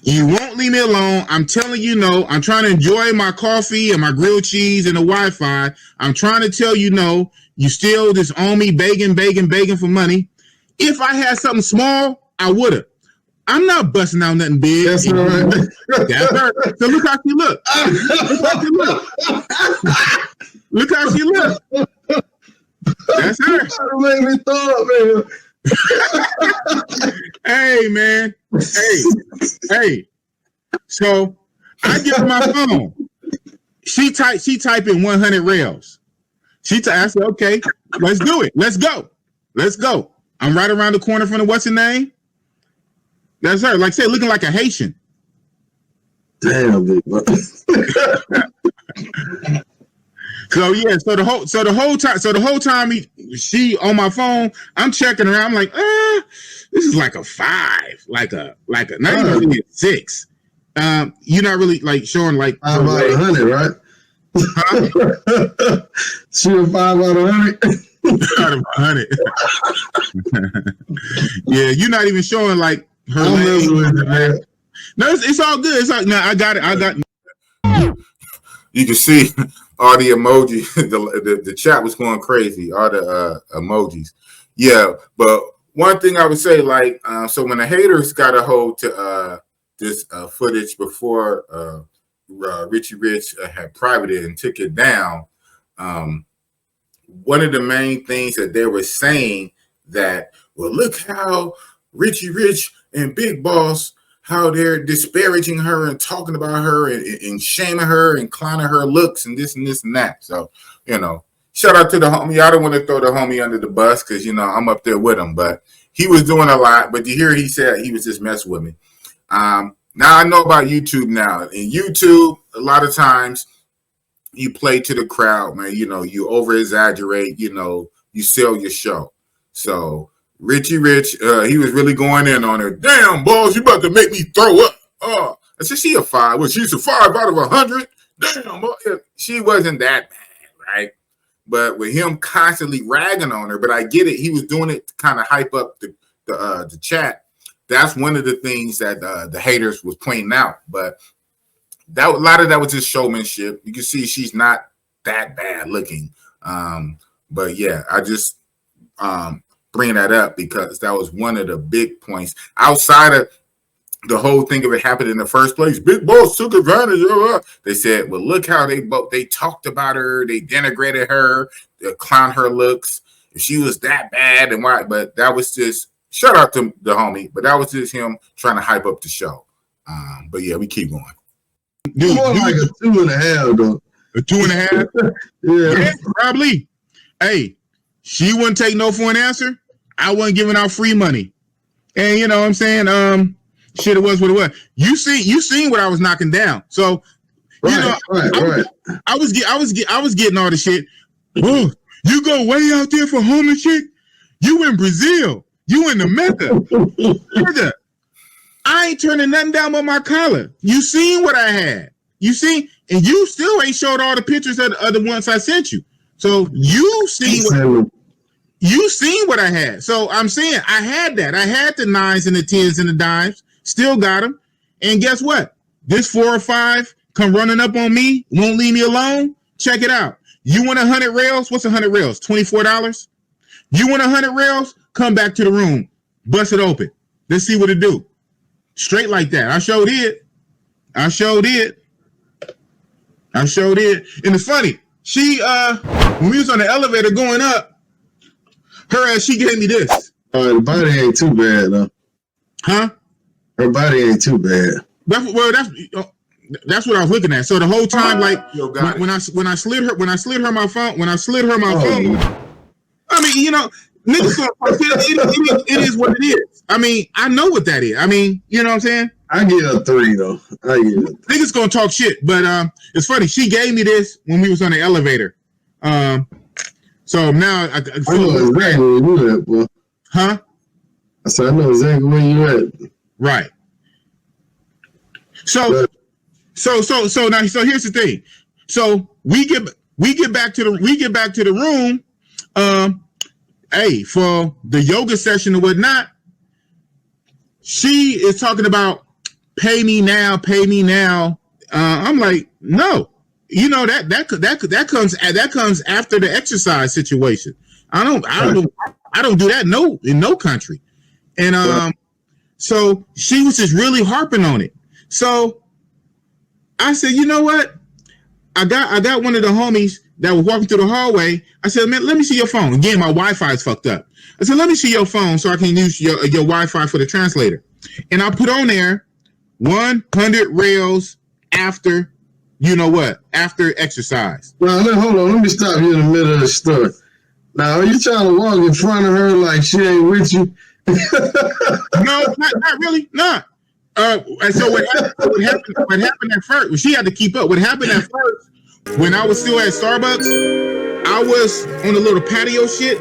You won't leave me alone. I'm telling you no. I'm trying to enjoy my coffee and my grilled cheese and the Wi-Fi. I'm trying to tell you no. You still just owe me begging for money. If I had something small, I would have. I'm not busting out nothing big.
That's right.
That's her. So look how she look. Look how she look. Look how she look. That's her.
That made me throw up, man.
Hey, man. Hey. So I give her my phone. She type in 100 rails. I said, okay, let's do it. Let's go. I'm right around the corner from the what's her name? That's her. Like I said, looking like a Haitian.
Damn, Big Boss.
So yeah, so the whole time she on my phone, I'm checking her out. I'm like, this is like a 5, like a not even really a 6. You're not really like showing like
5 out of 100, right?
Huh?
She a 5 out of 100.
Out of 100. Yeah, you're not even showing like her legs. No, it's all good. It's like, no, I got it.
You can see all the emojis. The chat was going crazy. All the emojis. Yeah, but one thing I would say, like, so when the haters got a hold to this footage before Richie Rich had privated and took it down, one of the main things that they were saying that, well, look how Richie Rich and Big Boss, how they're disparaging her and talking about her and shaming her and clowning her looks and this and this and that. So, you know, shout out to the homie. I don't want to throw the homie under the bus because, you know, I'm up there with him. But he was doing a lot. But you hear he said he was just messing with me. Now I know about YouTube now. In YouTube, a lot of times you play to the crowd, man. You know, you over-exaggerate. You know, you sell your show. So Richie Rich, he was really going in on her. Damn, boss, you about to make me throw up. I said, she a 5. Well, she's a 5 out of 100. Damn, boy. She wasn't that bad, right? But with him constantly ragging on her, but I get it. He was doing it to kind of hype up the chat. That's one of the things that the haters was pointing out. But a lot of that was just showmanship. You can see she's not that bad looking. But yeah, I just bring that up because that was one of the big points outside of the whole thing of it happened in the first place. Big Boss took advantage of her. They said, well, look how they talked about her. They denigrated her, they clowned her looks. If she was that bad and why, but that was just, shout out to the homie, but that was just him trying to hype up the show. But yeah, we keep going.
Dude, like a 2.5 though.
A 2.5? Yeah, probably. Hey, she wouldn't take no for an answer. I wasn't giving out free money. And you know what I'm saying? Shit, it was what it was. You seen what I was knocking down. So you know, I was getting all the shit. Oh, you go way out there for homeless shit? You in Brazil. You in the Mecca. I ain't turning nothing down but my collar. You seen what I had. You seen, and you still ain't showed all the pictures of the ones I sent you. So you seen what I had. So I'm saying I had that. I had the 9s and the 10s and the dimes. Still got them. And guess what? This 4 or 5 come running up on me. Won't leave me alone. Check it out. You want 100 rails? What's 100 rails? $24? You want 100 rails? Come back to the room. Bust it open. Let's see what it do. Straight like that. I showed it. And it's funny. She when we was on the elevator going up, she gave me this.
The body ain't too bad though.
Huh?
Her body ain't too bad.
That's what I was looking at. So the whole time, like
Yo,
when I slid her my phone, I mean, you know, niggas it is what it is. I mean, I know what that is. I mean, you know what I'm saying?
I get a 3 though.
Niggas gonna talk shit, but it's funny. She gave me this when we was on the elevator. So now I
know exactly where you at, boy.
Huh?
I said I know exactly where you at.
Right. So now here's the thing. So we get back to the room. Hey, for the yoga session or whatnot, she is talking about pay me now. I'm like, no, you know that comes after the exercise situation. I don't do that in no country. And so she was just really harping on it. So I said, you know what? I got one of the homies that was walking through the hallway. I said, man, let me see your phone. Again, my Wi-Fi is fucked up. I said, let me see your phone so I can use your Wi-Fi for the translator. And I put on there 100 rails after, you know what, after exercise.
Well, hold on. Let me stop you in the middle of the story. Now, are you trying to walk in front of her like she ain't with you?
No, not really, not. And so what happened at first, she had to keep up. What happened at first, when I was still at Starbucks, I was on a little patio shit,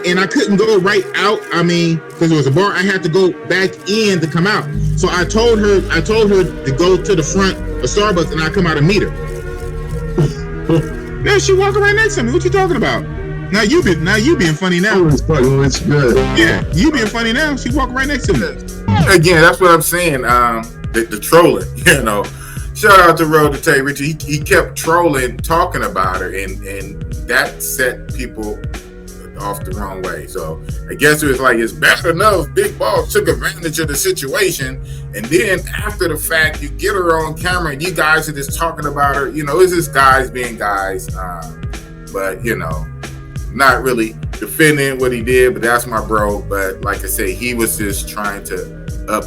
and I couldn't go right out. I mean, because it was a bar, I had to go back in to come out. So I told her to go to the front of Starbucks, and I come out and meet her. Yeah, she walking right next to me. What you talking about? Now you being funny now. Yeah, you being funny now. She walking right next to me.
Again, that's what I'm saying. The trolling, you know. Shout out to Road to Tay Richie. He kept trolling, talking about her, and that set people off the wrong way. So I guess it was like, it's bad enough Big Boss took advantage of the situation, and then after the fact, you get her on camera, and you guys are just talking about her. You know, it's just guys being guys, but you know, not really defending what he did. But that's my bro. But like I say, he was just trying to up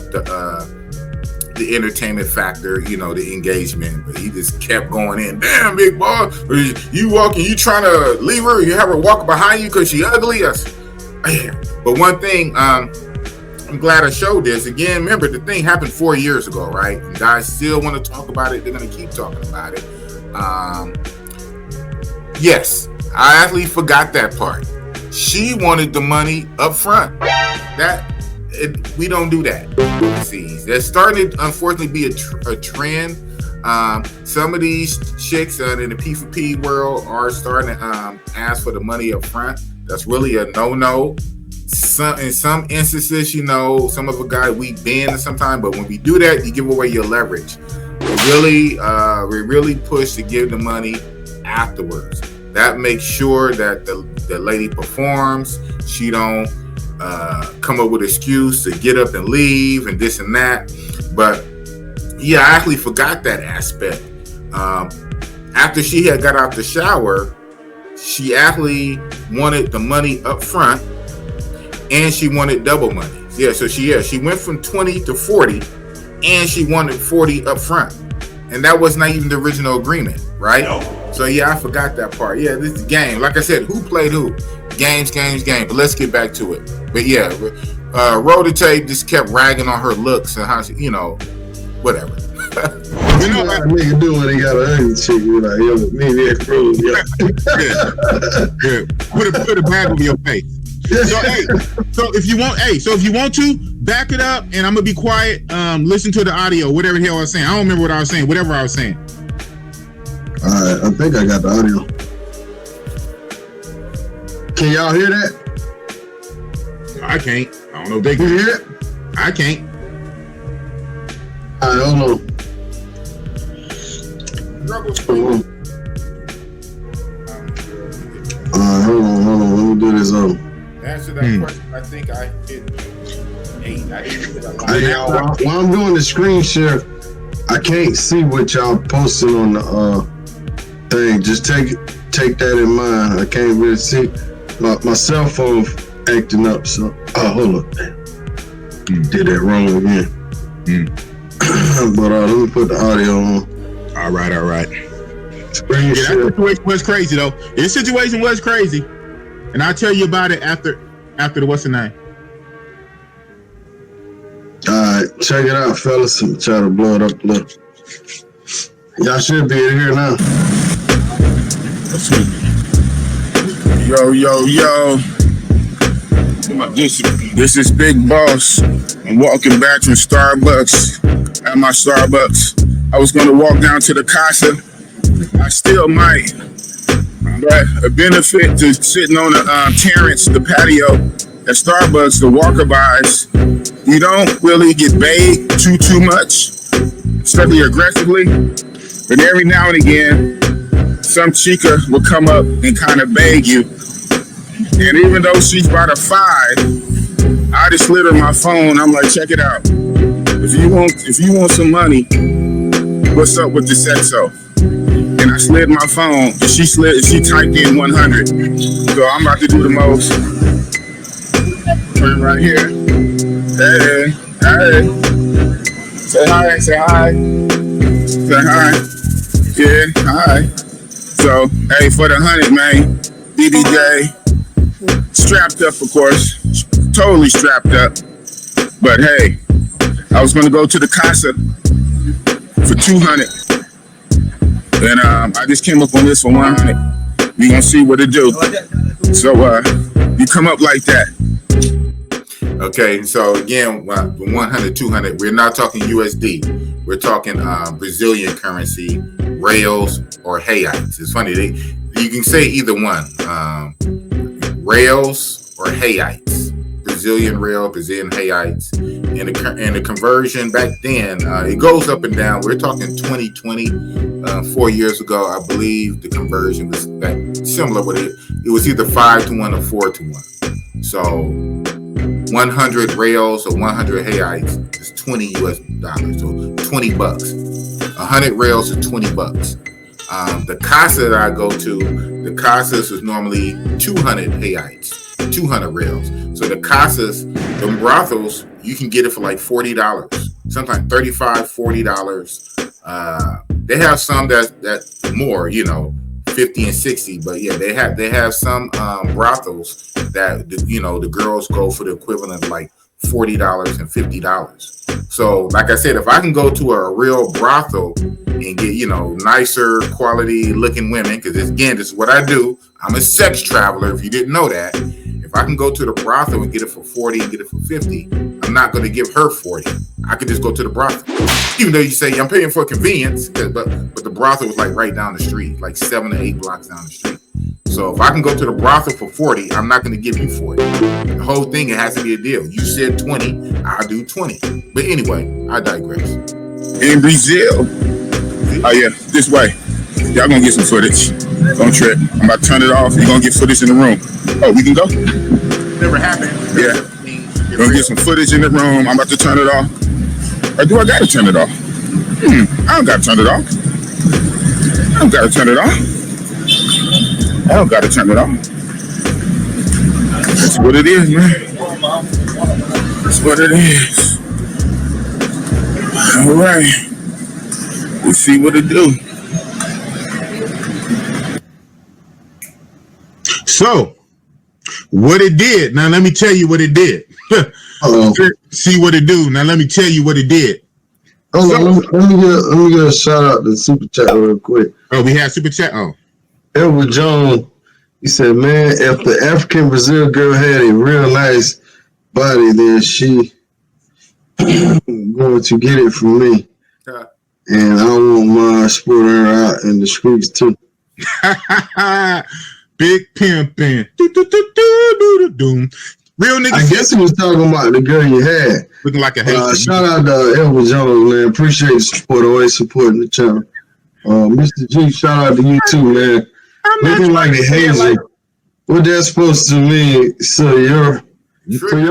the entertainment factor, you know, the engagement, but he just kept going in. Damn, Big Boss, you walking, you trying to leave her, you have her walk behind you because she ugly. But one thing, I'm glad I showed this. Again, remember, the thing happened 4 years ago, right? And guys still want to talk about it. They're going to keep talking about it. Yes, I actually forgot that part. She wanted the money up front. We don't do that. That's starting to unfortunately be a trend. Some of these chicks in the P4P world are starting to ask for the money up front. That's really a no-no. In some instances, you know, some of the guys we bend sometimes, but when we do that, you give away your leverage. We really push to give the money afterwards. That makes sure that the lady performs. She don't come up with an excuse to get up and leave and this and that. But yeah, I actually forgot that aspect. After she had got out the shower, she actually wanted the money up front, and she wanted double money. Yeah, so she went from 20 to 40, and she wanted 40 up front. And that was not even the original agreement, right? No. So yeah, I forgot that part. Yeah, this is a game. Like I said, who played who? Games. But let's get back to it. But yeah, Road to Tay just kept ragging on her looks and how she, you know, whatever.
You know what nigga do when he got an ugly chick? You're like, yo, maybe it's rude.
Yeah. Put a bag over your face. So if you want to back it up, and I'm gonna be quiet. Listen to the audio, whatever the hell I was saying. I don't remember what I was saying. Whatever I was saying.
All right, I think I got the audio. Can y'all hear that?
I can't. I don't know if they can
hear it.
I can't.
All right, hold on. Hold on. Let me do this.
Answer that question. I think I hit 8. I didn't hit a lot.
While I'm doing the screen share, I can't see what y'all posting on the thing. Just take that in mind. I can't really see. My cell phone acting up. So, hold up. Did that wrong again. But let me put the audio on.
All right.
Spring
Yeah,
shit.
that situation was crazy though. This situation was crazy, and I'll tell you about it after the what's the name.
All right, check it out, fellas. I'm try to blow it up a little. Y'all should be in here now.
Yo. This is Big Boss. I'm walking back from Starbucks. At my Starbucks, I was gonna walk down to the casa. I still might, but a benefit to sitting on the terrace, the patio at Starbucks, the walkabys, you don't really get begged too much, especially aggressively. But every now and again, some chica will come up and kind of beg you. And even though she's about a 5, I just slid her my phone. I'm like, check it out. If you want some money, what's up with the sexo? And I slid my phone. She typed in 100. So I'm about to do the most. Put it right here. Hey. Say hi. Yeah, hi. So, hey, for the 100, man. BBJ. Strapped up, of course. Totally strapped up. But hey, I was gonna go to the casa for 200. And I just came up on this for 100. We gonna see what it do. So you come up like that.
Okay, so again, 100, 200, we're not talking USD. We're talking Brazilian currency, reals or reais. It's funny, you can say either one, reals or reais. Brazilian real, Brazilian reais. And the conversion back then, it goes up and down. We're talking 2020, 4 years ago, I believe the conversion was similar with it. It was either 5 to 1 or 4 to 1. So 100 reals or 100 reais is 20 US dollars, so 20 bucks. 100 reals is 20 bucks. The casa that I go to, the casas is normally 200 reais, 200 reals. So the casas, the brothels, you can get it for like $40, sometimes $35, $40. They have some that more, 50 and 60, but yeah, they have some brothels that the girls go for the equivalent of like $40 and $50. So like I said, if I can go to a real brothel and get nicer quality looking women, because this is what I do. I'm a sex traveler, if you didn't know that. If I can go to the brothel and get it for 40 and get it for 50, I'm not going to give her 40. I could just go to the brothel. Even though you say I'm paying for convenience, but the brothel was like right down the street, like 7 to 8 blocks down the street. So if I can go to the brothel for 40, I'm not going to give you 40. The whole thing, it has to be a deal. You said 20, I'll do 20. But anyway, I digress.
In Brazil, oh yeah, this way. Y'all gonna get some footage. Don't trip. I'm about to turn it off. You're gonna get footage in the room. Oh, we can go?
Never happened.
Yeah. You're gonna get some footage in the room. I'm about to turn it off. Or do I gotta turn it off? I don't gotta turn it off. I don't gotta turn it off. That's what it is, man. That's what it is. All right. We'll see what it do.
So, what it did. Now, let me tell you what it did. See what it do. Now, let me tell you what it did.
Hold on, let me get a shout out to Super Chat real quick.
Oh, we have Super Chat? Oh.
Edward Jones, he said, man, if the African Brazil girl had a real nice body, then she going to get it from me. And I won't mind sporting her out in the streets too.
Big pimpin'. Real nigga.
I guess he was talking about the girl you had.
Looking like a hater.
Shout out to Edward Jones, man. Appreciate the support. Always supporting the channel. Mr. G, shout out to you too, man. Looking like a hazer. What that's supposed to mean? So you're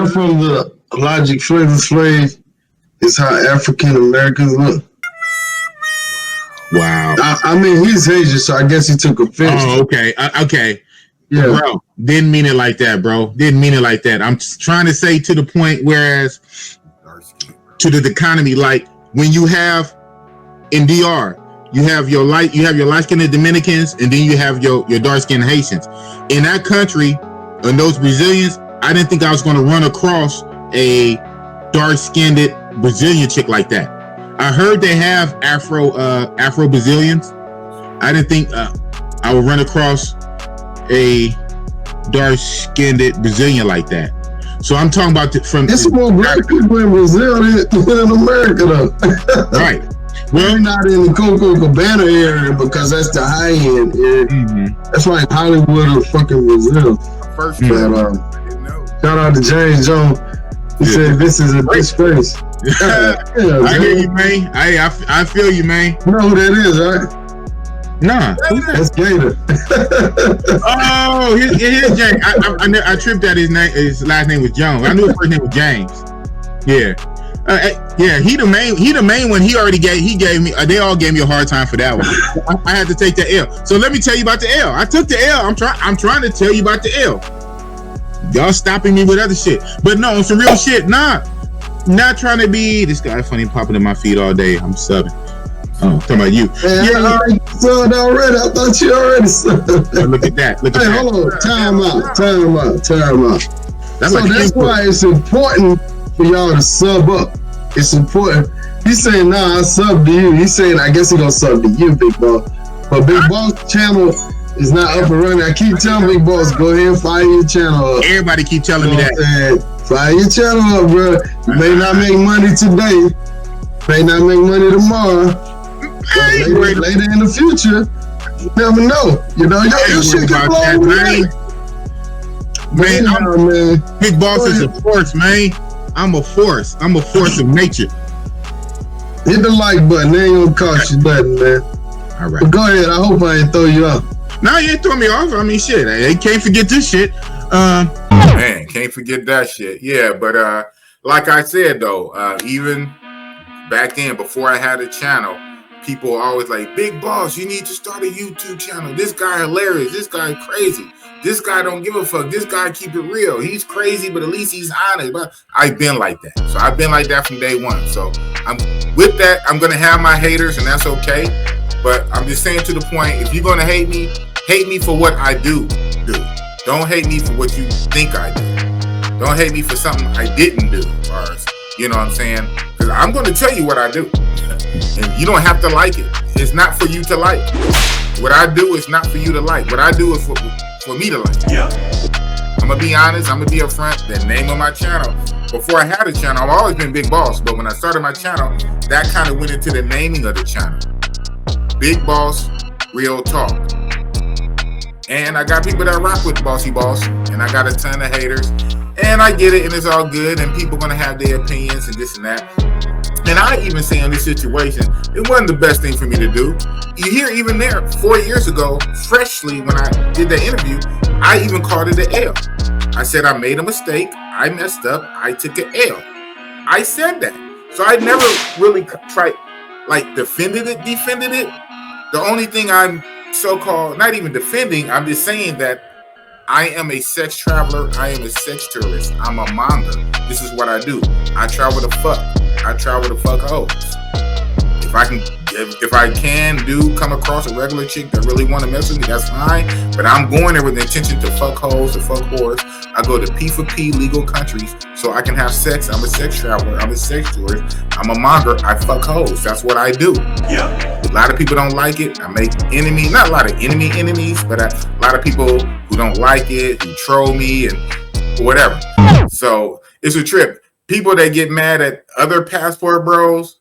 from the Logic Flavor Flav. Is how African Americans look.
Wow.
I mean, he's Asian, so I guess he took offense.
Oh, okay. Okay.
Yeah.
Bro, didn't mean it like that, bro. Didn't mean it like that. I'm trying to say to the point, whereas to the economy, like when you have in DR, you have your light-skinned Dominicans, and then you have your dark-skinned Haitians. In that country, and those Brazilians, I didn't think I was going to run across a dark-skinned Brazilian chick like that. I heard they have Afro Brazilians. I didn't think I would run across a dark-skinned Brazilian like that. So I'm talking about
it's more black people in Brazil than in America, though.
Right.
Well, we're not in the Coco Cabana area because that's the high end area. Mm-hmm. That's like Hollywood or fucking Brazil.
First,
shout out to James Jones. He said this is a disgrace.
I hear you, man. I feel you, man.
You know who that is, right?
Nah,
that's Gator.
Oh, here's James. I tripped that his last name was Jones. I knew his first name was James. Yeah. He the main one. He gave me. They all gave me a hard time for that one. I had to take the L. So let me tell you about the L. I took the L. I'm trying to tell you about the L. Y'all stopping me with other shit, but no, on some real shit. Nah, not trying to be this guy funny popping in my feed all day. I'm subbing. Oh, talking about you.
Man, I already subbed already. I thought you already subbed.
Look at that. Look at that.
Hold on. Time out. That's why it's important for y'all to sub up. It's important. He's saying, nah, I sub to you. He's saying, I guess he gonna sub to you, Big Boss. But Big Boss channel is not up and running. I keep telling Big Boss, go ahead and fire your channel up.
Everybody keep telling me that.
Fire your channel up, bro. You may not make money today. May not make money tomorrow. Later in the future, you never know. You know, your shit can blow away.
Man, Big Boss is a force, man. I'm a force of nature.
Hit the like button. They ain't gonna cost you nothing, man.
All right.
But go ahead. I hope I ain't throw you off.
No, you ain't throw me off. I mean, shit. They can't forget this shit.
Man, can't forget that shit. Yeah, but like I said though, even back then before I had a channel, people always like, Big Boss, you need to start a YouTube channel. This guy hilarious. This guy crazy. This guy don't give a fuck. This guy keep it real. He's crazy, but at least he's honest. But I've been like that. So I've been like that from day one. So I'm with that. I'm gonna have my haters, and that's okay. But I'm just saying to the point, if you're gonna hate me for what I do. Don't hate me for what you think I do. Don't hate me for something I didn't do. Or, you know what I'm saying? Because I'm gonna tell you what I do. And you don't have to like it. It's not for you to like. What I do is not for you to like. What I do is for me to like. Yeah. I'm gonna be honest. I'm gonna be upfront. The name of my channel. Before I had a channel, I've always been Big Boss. But when I started my channel, that kind of went into the naming of the channel. Big Boss, Real Talk. And I got people that rock with Bossy Boss, and I got a ton of haters. And I get it, and it's all good, and people gonna have their opinions and this and that. And I even say in this situation, it wasn't the best thing for me to do. You hear even there, 4 years ago, freshly when I did that interview, I even called it an L. I said I made a mistake, I messed up, I took an L. I said that. So I never really tried, defended it. The only thing I'm so-called, not even defending, I'm just saying that I am a sex traveler. I am a sex tourist. I'm a monger. This is what I do. I travel to fuck. I travel to fuck hoes. If I can come across a regular chick that really want to mess with me, that's fine. But I'm going there with the intention to fuck hoes, to fuck whores. I go to P for P legal countries so I can have sex. I'm a sex traveler. I'm a sex tourist. I'm a monger. I fuck hoes. That's what I do. Yeah. A lot of people don't like it. I make enemies. Not a lot of enemies, but a lot of people who don't like it, who troll me and whatever. So it's a trip. People that get mad at other passport bros,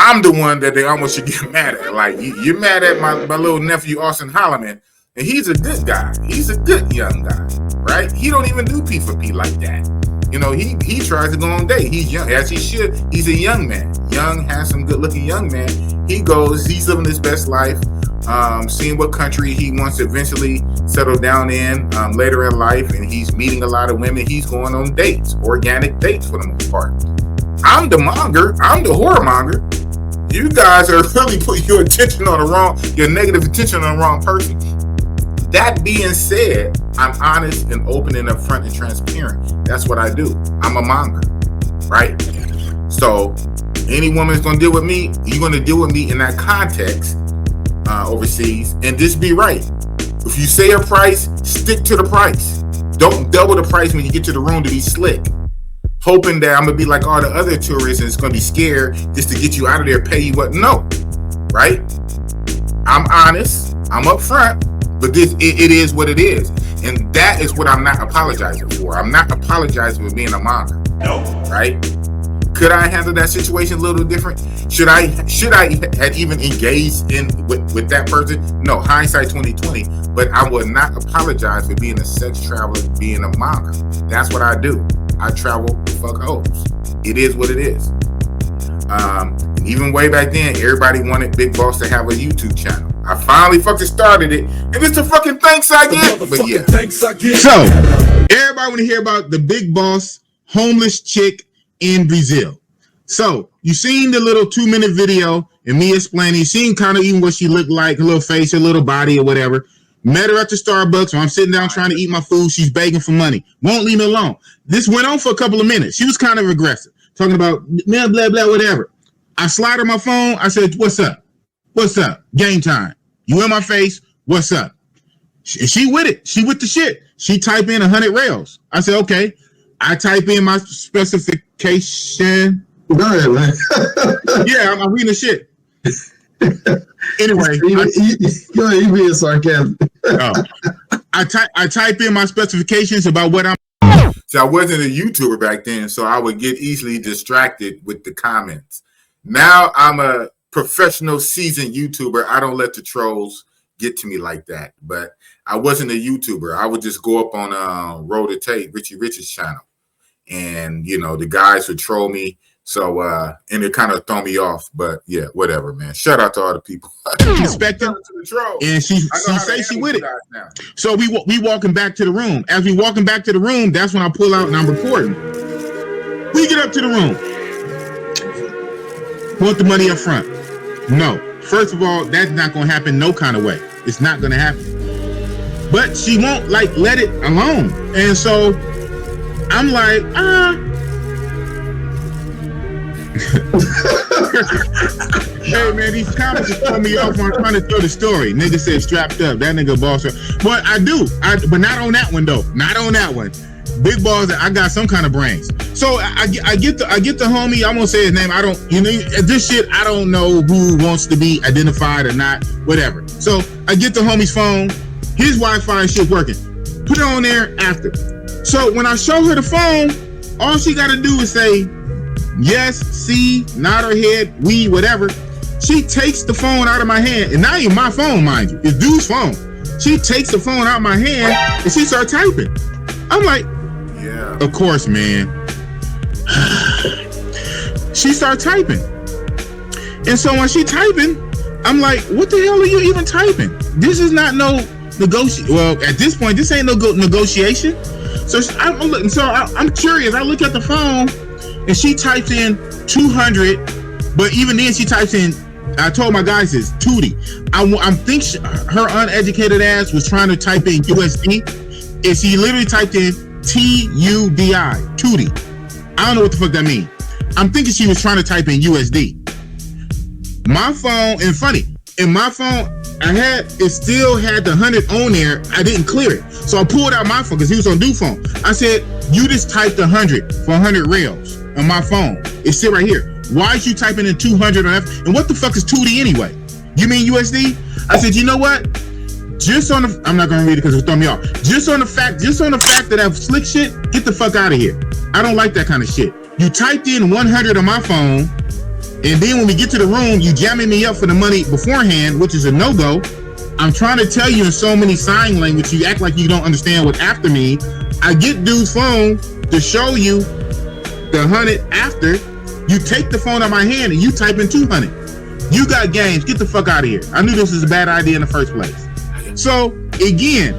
I'm the one that they almost should get mad at. Like, you're mad at my little nephew, Auston Holleman, and he's a good guy. He's a good young guy, right? He don't even do P for P like that. You know, he tries to go on date. He's young, as he should. He's a young man. Young, handsome, good-looking young man. He's living his best life, seeing what country he wants to eventually settle down in later in life, and he's meeting a lot of women. He's going on dates, organic dates for the most part. I'm the monger. I'm the whoremonger. You guys are really putting your negative attention on the wrong person. That being said, I'm honest and open and upfront and transparent. That's what I do. I'm a monger, right? So Any woman that's gonna deal with me, you're gonna deal with me in that context overseas, and just be right. If you say a price, stick to the price. Don't double the price when you get to the room to be slick, hoping that I'm gonna be like all the other tourists and it's gonna be scared just to get you out of there, pay you what? No, right? I'm honest, I'm upfront, but it is what it is, and that is what I'm not apologizing for. I'm not apologizing for being a monger. No, right? Could I handle that situation a little different? Should I have even engaged with that person? No, hindsight 2020. But I would not apologize for being a sex traveler, being a monger. That's what I do. I travel to fuck hoes. It is what it is. And even way back then, everybody wanted Big Boss to have a YouTube channel. I finally fucking started it, and it's the fucking thanks I get. But yeah.
So everybody want to hear about the Big Boss homeless chick in Brazil. So you seen the little 2-minute video and me explaining, you seen kind of even what she looked like, her little face, her little body or whatever. Met her at the Starbucks when I'm sitting down trying to eat my food. She's begging for money. Won't leave me alone. This went on for a couple of minutes. She was kind of aggressive, talking about blah, blah, blah, whatever. I slide her my phone. I said, what's up? What's up? Game time. You in my face. What's up? She with it. She with the shit. She type in 100 rails. I said, okay. I type in my specification.
Go ahead, man.
Yeah, I'm reading the shit. Anyway,
you being sarcastic.
I type in my specifications about what I'm.
So I wasn't a YouTuber back then, so I would get easily distracted with the comments. Now I'm a professional, seasoned YouTuber. I don't let the trolls get to me like that. But I wasn't a YouTuber. I would just go up on Roll the Tape, Richie Rich's channel, and the guys would troll me. So and it kind of throw me off. But yeah, whatever, man. Shout out to all the people.
Respect her. And she say she with it. Now. So we walking back to the room. As we walking back to the room, that's when I pull out and I'm recording. We get up to the room. Want the money up front? No. First of all, that's not gonna happen no kind of way. It's not gonna happen. But she won't let it alone. And so I'm like, hey man, these comments are throwing me off when I'm trying to tell the story. Nigga said strapped up. That nigga boss. But I do. But not on that one though. Not on that one. Big Boss, I got some kind of brains. So I get the homie. I'm gonna say his name. I don't. This shit. I don't know who wants to be identified or not. Whatever. So I get the homie's phone. His Wi-Fi shit working. Put it on there after. So when I show her the phone, all she got to do is say yes, see, nod her head, we, whatever. She takes the phone out of my hand, and not even my phone, mind you. It's dude's phone. She takes the phone out of my hand and she starts typing. I'm like, yeah, of course, man. She started typing. And so when she typing, I'm like, what the hell are you even typing? This is not no negotiation. Well, at this point, this ain't no negotiation. So I'm curious. I look at the phone and she types in 200, but even then she types in, I told my guys this, Tootie. I'm thinking her uneducated ass was trying to type in USD, and she literally typed in TUDI, Tootie. I don't know what the fuck that means. I'm thinking she was trying to type in USD. My phone, and funny, in my phone, it still had the 100 on there. I didn't clear it. So I pulled out my phone because he was on dude phone. I said, you just typed 100 for 100 rails on my phone. It's still right here. Why is you typing in 200 on F? And what the fuck is 2D anyway? You mean USD? I said, you know what? I'm not gonna read it because it'll throw me off. Just on the fact that I've slick shit, get the fuck out of here. I don't like that kind of shit. You typed in 100 on my phone, and then when we get to the room, you jamming me up for the money beforehand, which is a no-go. I'm trying to tell you in so many sign language, you act like you don't understand what after means. I get dude's phone to show you the 100 after. You take the phone out of my hand and you type in 200. You got games. Get the fuck out of here. I knew this was a bad idea in the first place. So again,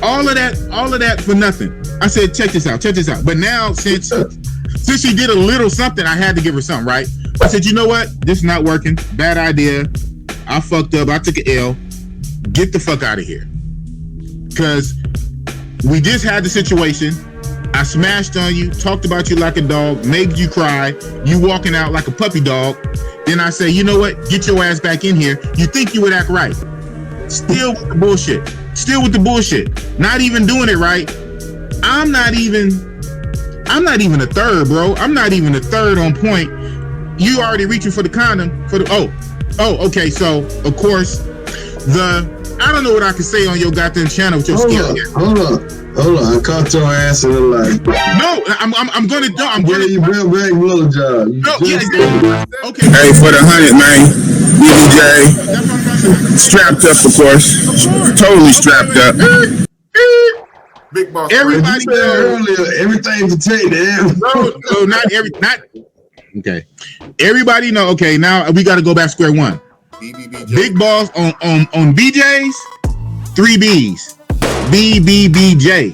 all of that for nothing. I said, check this out. But now since she did a little something, I had to give her something, right? I said, you know what? This is not working. Bad idea. I fucked up. I took an L. Get the fuck out of here. Because we just had the situation. I smashed on you, talked about you like a dog, made you cry, you walking out like a puppy dog. Then I say, you know what? Get your ass back in here. You think you would act right. Still with the bullshit. Still with the bullshit. Not even doing it right. I'm not even a third, bro. I'm not even a third on point. You already reaching for the condom for the okay. So of course I don't know what I can say on your goddamn channel with your skin.
Hold on. I caught your ass in the light.
No, I'm gonna do. I'm gonna.
You bring back blowjob.
No, yeah. Okay.
Hey, for the 100, man. BBJ. Strapped up, of course. Totally strapped up.
Big Boss.
Everybody
earlier, everything to take them.
No, not. Okay. Everybody know. Okay, now we got to go back square one.
BBBJ.
Big Boss on BJ's, 3 B's. BBBJ.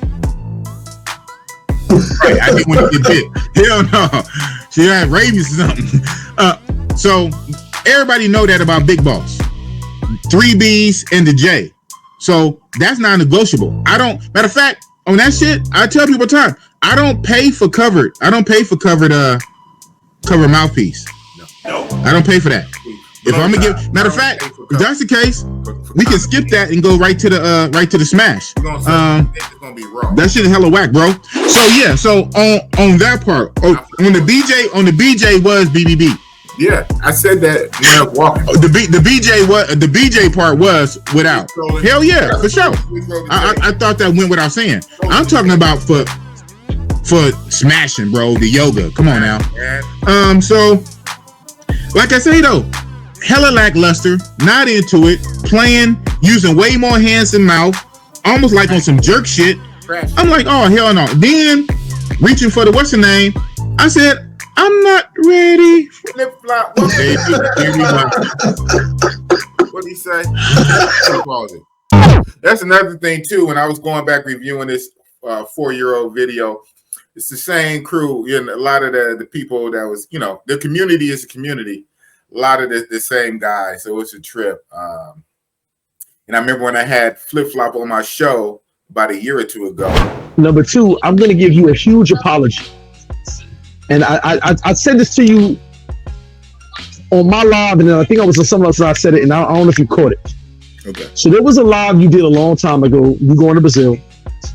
Right, I didn't want to get bit. Hell no. She had rabies or something. So everybody know that about Big Boss. 3 B's and the J. So that's non-negotiable. Matter of fact, on that shit, I tell people all the time, I don't pay for covered mouthpiece. No. I don't pay for that. If I'm gonna give, matter of fact, if that's the case, we can skip that and go right to the smash.
It's gonna be raw.
That shit is hella whack, bro. So yeah, so on that part, on the BJ was BBB.
Yeah, I said that when I was walking.
The BJ part was without. Hell yeah, for sure. I thought that went without saying. I'm talking about for smashing, bro. The yoga. Come on now. So like I say though, hella lackluster, not into it, playing, using way more hands than mouth, almost like on some jerk shit. I'm like, oh hell no. Then reaching for the what's the name? I said, I'm not ready.
Flip flop. What did he say? That's another thing too. When I was going back reviewing this 4-year-old video, it's the same crew. You know, a lot of the people that was, you know, the community is a community. A lot of the same guys. So it's a trip. And I remember when I had Flip Flop on my show about a year or two ago.
Number 2, I'm going to give you a huge apology. And I said this to you on my live, and then I think I was on someone else and I said it, and I don't know if you caught it.
Okay.
So there was a live you did a long time ago. You going to Brazil.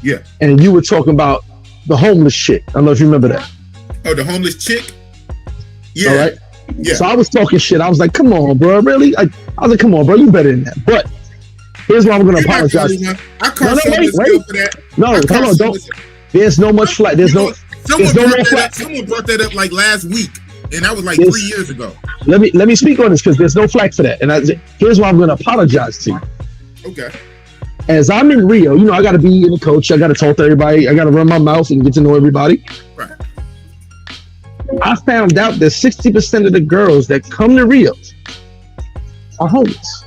Yeah. And
you were talking about the homeless chick. I don't know if you remember that.
Oh, the homeless chick? Yeah.
All right.
Yeah.
So I was talking shit. I was like, come on, bro. Really? I was like, come on, bro. You better than that. But here's why I'm going to apologize.
I caught wait.
For that. No, hold on. Don't. There's no much flight. There's no.
Someone brought that up like last week, and that was like 3 years ago.
Let me speak on this because there's no flack for that. And here's why I'm going to apologize to you.
Okay.
As I'm in Rio, you know, I got to be in the coach. I got to talk to everybody. I got to run my mouth and get to know everybody.
Right.
I found out that 60% of the girls that come to Rio are homeless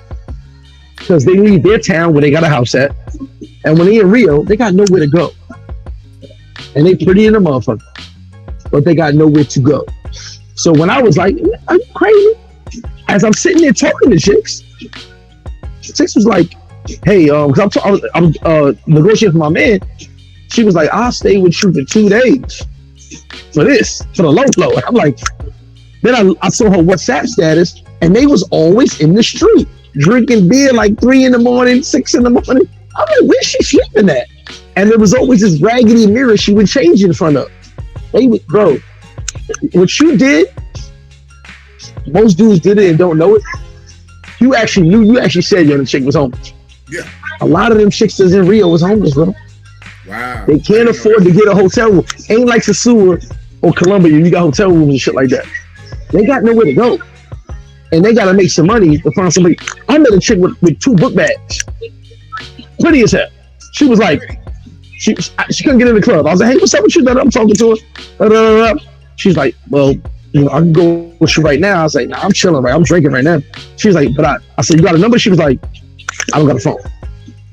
because they leave their town where they got a house at, and when they in Rio, they got nowhere to go. And they pretty in the motherfucker, but they got nowhere to go. So when I was like, "Are you crazy?" As I'm sitting there talking to chicks was like, "Hey, because I'm negotiating for my man." She was like, "I'll stay with you for 2 days for the low flow." And I'm like, then I saw her WhatsApp status, and they was always in the street drinking beer like 3 in the morning, 6 in the morning. I'm like, where's she sleeping at? And there was always this raggedy mirror she would change in front of. Bro, what you did, most dudes did it and don't know it. You actually knew, you actually said the chick was homeless.
Yeah.
A lot of them chicks that's in Rio was homeless, bro.
Wow.
They can't afford to get a hotel room. Ain't like Sasua or Columbia, you got hotel rooms and shit like that. They got nowhere to go. And they gotta make some money to find somebody. I met a chick with 2 book bags. Pretty as hell. She was like, she couldn't get in the club. I was like, hey, what's up with you? I'm talking to her. She's like, well, you know, I can go with you right now. I was like, nah, I'm chilling, right? I'm drinking right now. She was like, but I said, you got a number? She was like, I don't got a phone.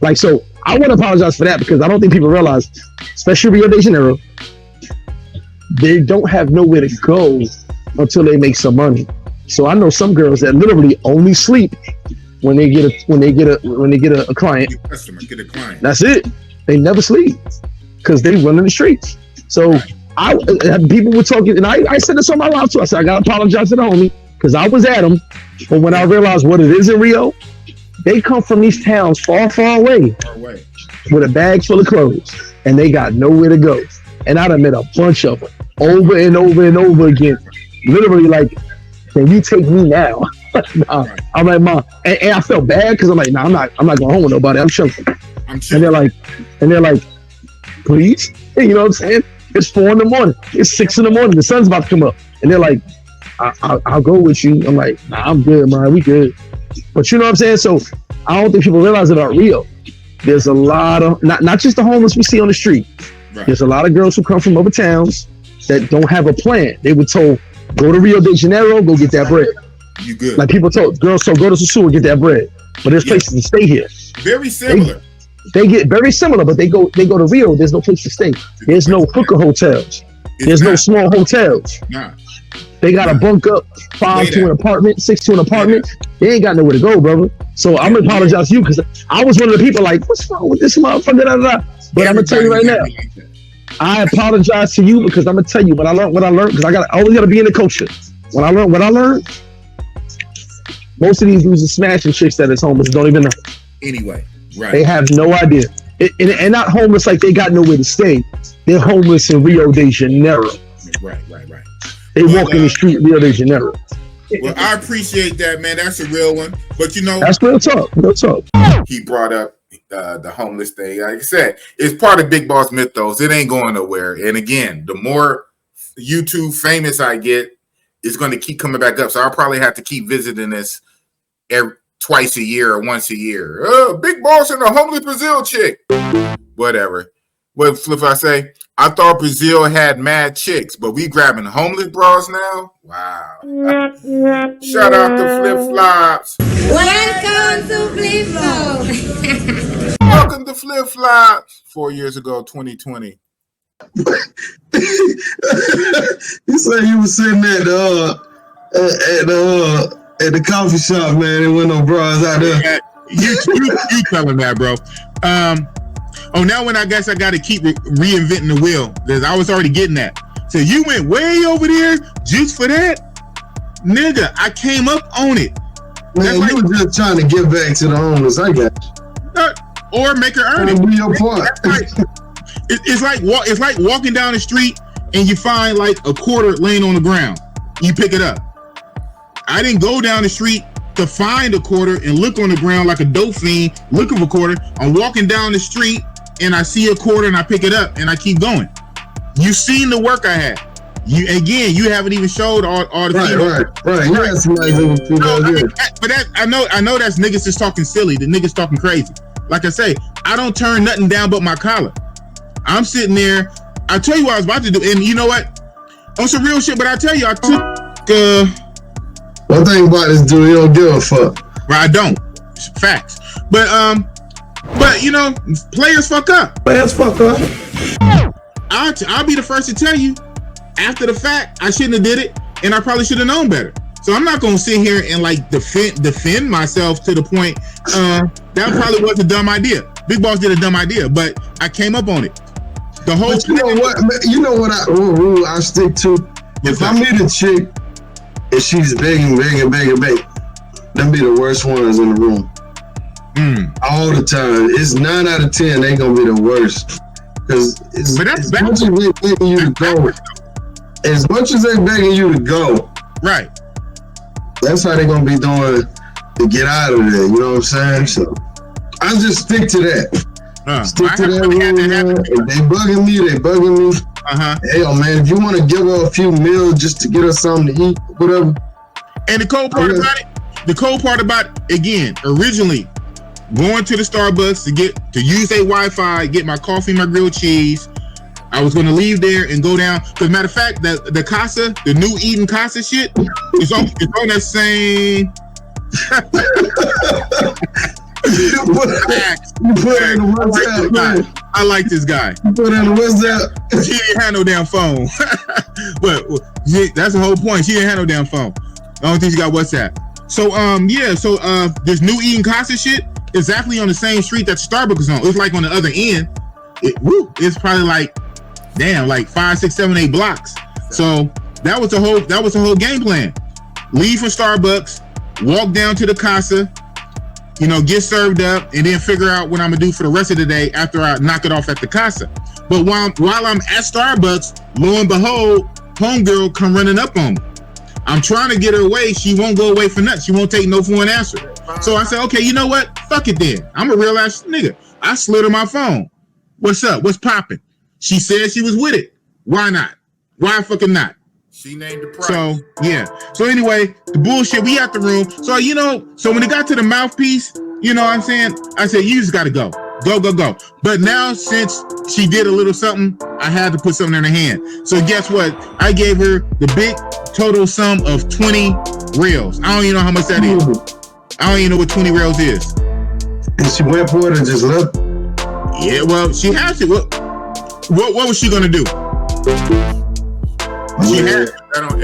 Like, so I want to apologize for that because I don't think people realize, especially Rio de Janeiro, they don't have nowhere to go until they make some money. So I know some girls that literally only sleep when they get a client.
Customer, get a client.
That's it. They never sleep because they run in the streets. So people were talking, and I said this on my live too. I said I gotta apologize to the homie because I was at him, but when I realized what it is in Rio, they come from these towns far away with a bag full of clothes, and they got nowhere to go. And I done met a bunch of them over and over and over again. Literally, like, can you take me now? Nah. I'm like, Mom, and I felt bad because I'm like, nah, I'm not going home with nobody. I'm chilling. And they're like, please, you know what I'm saying? It's 4 a.m. It's 6 a.m. The sun's about to come up, and they're like, I'll go with you. I'm like, nah, I'm good, man. We good. But you know what I'm saying? So I don't think people realize about Rio. There's a lot of not just the homeless we see on the street. Right. There's a lot of girls who come from other towns that don't have a plan. They were told, go to Rio de Janeiro, go get that bread. You good? Like people told girls, so go to Sasua, get that bread. But there's places to stay here.
Very similar.
They get very similar, but they go to Rio. There's no place to stay. There's no hooker hotels. There's no small hotels.
Nah.
They got to bunk up 5 to an apartment, 6 to an apartment. They ain't got nowhere to go, brother. So I'm gonna apologize to you because I was one of the people like, what's wrong with this motherfucker? But I'm gonna tell you right now, I apologize to you because I'm gonna tell you what I learned because I always gotta be in the culture. When I learned, most of these dudes are smashing chicks that is homeless don't even know.
Anyway, right?
They have no idea, and not homeless like they got nowhere to stay. They're homeless in Rio de Janeiro.
Right.
They walk in the street Rio de Janeiro.
Well, I appreciate that, man. That's a real one. But you know,
that's real talk.
He brought up the homeless thing. Like I said, it's part of Big Boss mythos. It ain't going nowhere. And again, the more YouTube famous I get, it's going to keep coming back up. So I'll probably have to keep visiting this twice a year or once a year. Big Boss and the homeless Brazil chick. Whatever. What flip I say? I thought Brazil had mad chicks, but we grabbing homeless bras now? Wow. Shout out to Flip Flops.
Welcome to Flip Flops.
Welcome to Flip Flops. 4 years ago, 2020.
You said you was sitting at the coffee shop, man. There wasn't no bras out there.
You telling that, bro. Now when I guess I got to keep reinventing the wheel because I was already getting that. So you went way over there just for that? Nigga, I came up on it.
Man, you were just trying to give back to the homeless. I got you.
Or make her earn it.
Do your part.
It's like walking down the street and you find like a quarter laying on the ground. You pick it up. I didn't go down the street to find a quarter and look on the ground like a dope fiend looking for a quarter. I'm walking down the street and I see a quarter and I pick it up and I keep going. You seen the work I had. You haven't even showed all the
right. You had somebody who
but that I know that's niggas just talking silly. The niggas talking crazy. Like I say, I don't turn nothing down but my collar. I'm sitting there. I tell you what I was about to do, and you know what? On some real shit, but I tell you, I took
one thing about this dude, you don't give a fuck.
Right, I don't. Facts. But you know, players fuck up. I'll be the first to tell you, after the fact, I shouldn't have did it, and I probably should have known better. So I'm not gonna sit here and like defend myself to the point that probably was a dumb idea. Big Boss did a dumb idea, but I came up on it. The whole
you know what rule I stick to? If I meet a chick and she's begging, them be the worst ones in the room. All the time. It's 9 out of 10, they gonna be the worst. Because as much as they begging you to go,
right?
That's how they gonna be doing to get out of there. You know what I'm saying? So I just stick to that. Stick to that rule, man. If they bugging me. Hey, man, if you want to give her a few meals just to get her something to eat, whatever.
And the cold part about it, again, originally going to the Starbucks to use their Wi-Fi, get my coffee, my grilled cheese. I was going to leave there and go down. Because matter of fact, the Casa, the new Eden Casa shit, it's on that same.
You put it in the WhatsApp, man.
I like this guy.
You put it in the WhatsApp.
She didn't have no damn phone. But that's the whole point. She didn't have no damn phone. I don't think she got WhatsApp. So this new Eden Casa shit is exactly on the same street that Starbucks is on. It's like on the other end. It's probably like damn, like 5, 6, 7, 8 blocks. So that was the whole game plan. Leave from Starbucks, walk down to the casa, get served up, and then figure out what I'm gonna do for the rest of the day after I knock it off at the casa. But while I'm at Starbucks, lo and behold, homegirl come running up on me. I'm trying to get her away. She won't go away for nothing. She won't take no for an answer. So I said, okay, you know what? Fuck it then. I'm a real ass nigga. I slid her my phone. What's up? What's popping? She said she was with it. Why not? Why fucking not?
She named the price.
So yeah. So anyway, the bullshit, we at the room. So so when it got to the mouthpiece, you know what I'm saying? I said, you just gotta go. Go. But now since she did a little something, I had to put something in her hand. So guess what? I gave her the big total sum of 20 reals. I don't even know how much that is. I don't even know what 20 reals is.
And she went for it and just left?
Yeah, well, she had to. What was she gonna do?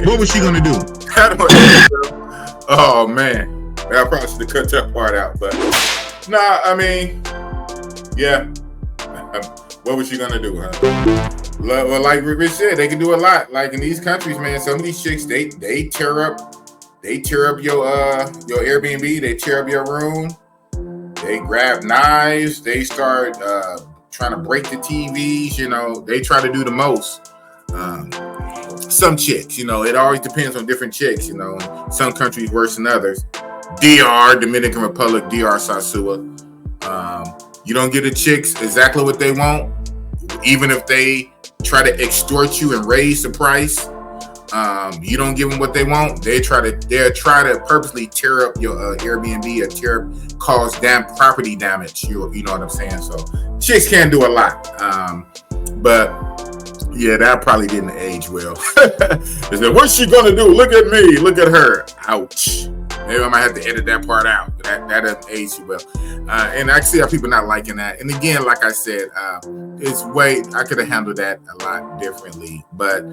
What was she gonna do?
Oh man, I probably should have cut that part out. But nah, I mean, yeah. What was she gonna do? Huh? Well, like Rich said, they can do a lot. Like in these countries, man, some of these chicks they tear up your Airbnb, they tear up your room, they grab knives, they start trying to break the TVs. They try to do the most. Some chicks, it always depends on different chicks. Some countries worse than others. DR, Dominican Republic, DR, Sasua. You don't get the chicks exactly what they want, even if they try to extort you and raise the price. You don't give them what they want. They'll try to purposely tear up your Airbnb or cause property damage. You know what I'm saying? So chicks can do a lot. But yeah, that probably didn't age well. What's she gonna do? Look at me. Look at her. Ouch. Maybe I might have to edit that part out. That doesn't age too well. And I see how people not liking that. And again, like I said, I could have handled that a lot differently. But,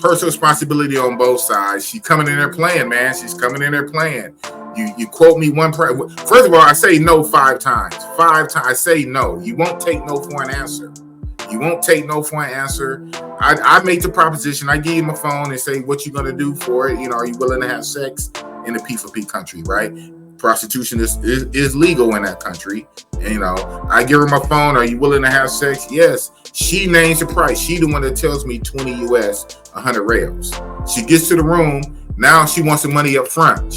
personal responsibility on both sides. She's coming in there playing, man. She's coming in there playing. You quote me one price. First of all, I say no 5 times. 5 times. I say no. You won't take no for an answer. You won't take no for an answer. I make the proposition. I give you my phone and say what you're going to do for it. Are you willing to have sex in a P4P country, right? Prostitution is legal in that country. And, I give her my phone. Are you willing to have sex? Yes. She names the price. She the one that tells me 20 US, 100 reals. She gets to the room. Now she wants the money up front.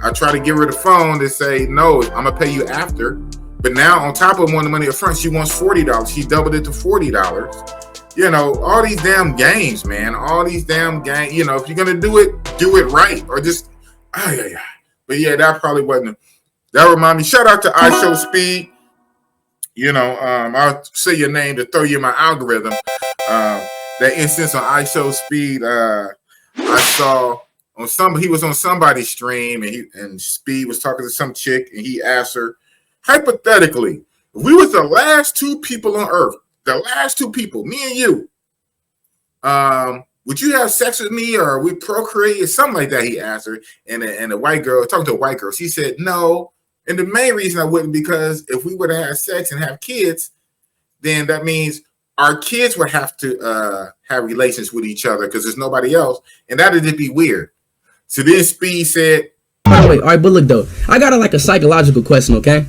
I try to give her the phone to say, no, I'm going to pay you after. But now on top of wanting the money up front, she wants $40. She doubled it to $40. All these damn games, man. All these damn games. If you're going to do it right. Or just, But yeah, that probably wasn't. That remind me. Shout out to iShowSpeed. I'll say your name to throw you in my algorithm. That instance on iShowSpeed, I saw he was on somebody's stream and Speed was talking to some chick and he asked her, hypothetically, if we was the last 2 people on earth, me and you, would you have sex with me or we procreate? Something like that, he asked her. And a white girl, talking to a white girl, she said no. And the main reason I wouldn't, because if we were to have sex and have kids, then that means our kids would have to have relations with each other because there's nobody else. And that would just be weird. So then Speed said,
by the way, all right, but look though, I got a psychological question, okay?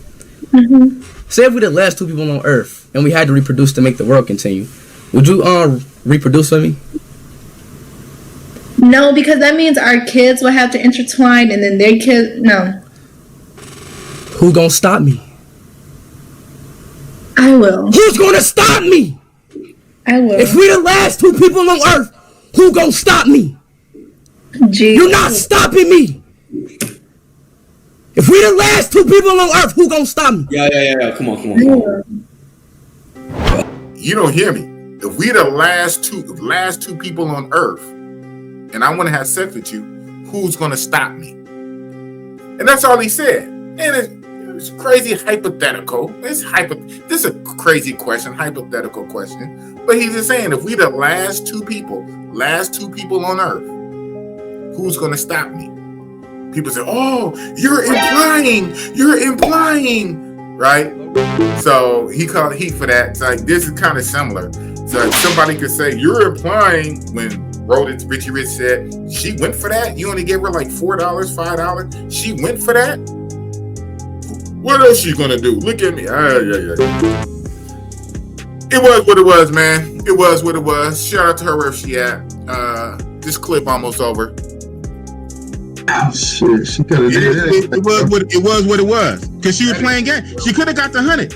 Mm-hmm. Say if we're the last 2 people on Earth and we had to reproduce to make the world continue, would you reproduce with me?
No, because that means our kids will have to intertwine and then their kids. No.
Who gonna stop me?
I will.
Who's gonna stop me?
I will.
If we're the last 2 people on Earth, who gonna stop me?
Jesus.
You're not stopping me. If we're the last 2 people on Earth, who gonna stop me?
Yeah. Come on.
You don't hear me. If we're the last two people on Earth, and I want to have sex with you, who's gonna stop me? And that's all he said. And it's crazy hypothetical. This is a crazy question, hypothetical question. But he's just saying, if we're the last two people on Earth, who's gonna stop me? People say, oh, you're implying right? So he called heat for that. It's like, this is kind of similar. So somebody could say, you're implying when Richie Rich said she went for that. You only gave her like $4, $5. She went for that. What else she gonna do? Look at me. Yeah. It was what it was, man. It was what it was. Shout out to her wherever she at. This clip almost over.
Oh shit! She could have did it.
It was what it was. Cause she was playing game. She could have got the 100.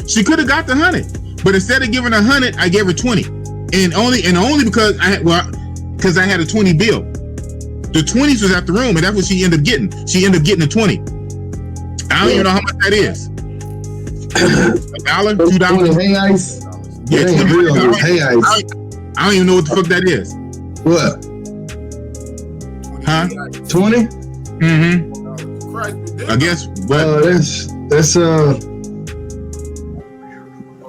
She could have got the 100. But instead of giving her 100, I gave her 20. And only because I had a 20 bill. The 20s was at the room, and that's what she ended up getting. She ended up getting a 20. I don't even know how much that is. $1, $2.
Hey ice.
Yeah, $20.
Hey ice.
I don't even know what the fuck that is.
What?
Huh?
20?
Mm-hmm. I guess. But
that's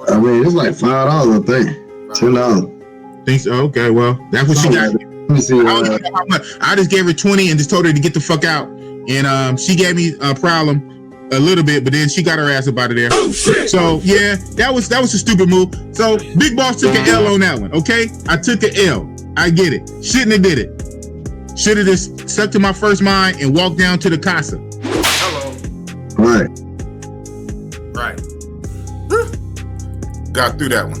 I mean, it's like $5, I think. $10.
Think so? Okay, well, that's what she got.
Let me see.
I don't know how much. I just gave her 20 and just told her to get the fuck out. And she gave me a problem a little bit, but then she got her ass up out of there. Oh, shit. So yeah, that was a stupid move. So Big Boss took an L on that one. Okay, I took an L. I get it. Shouldn't have did it. Should have just stuck to my first mind and walked down to the casa.
Hello.
Right.
Got through that one.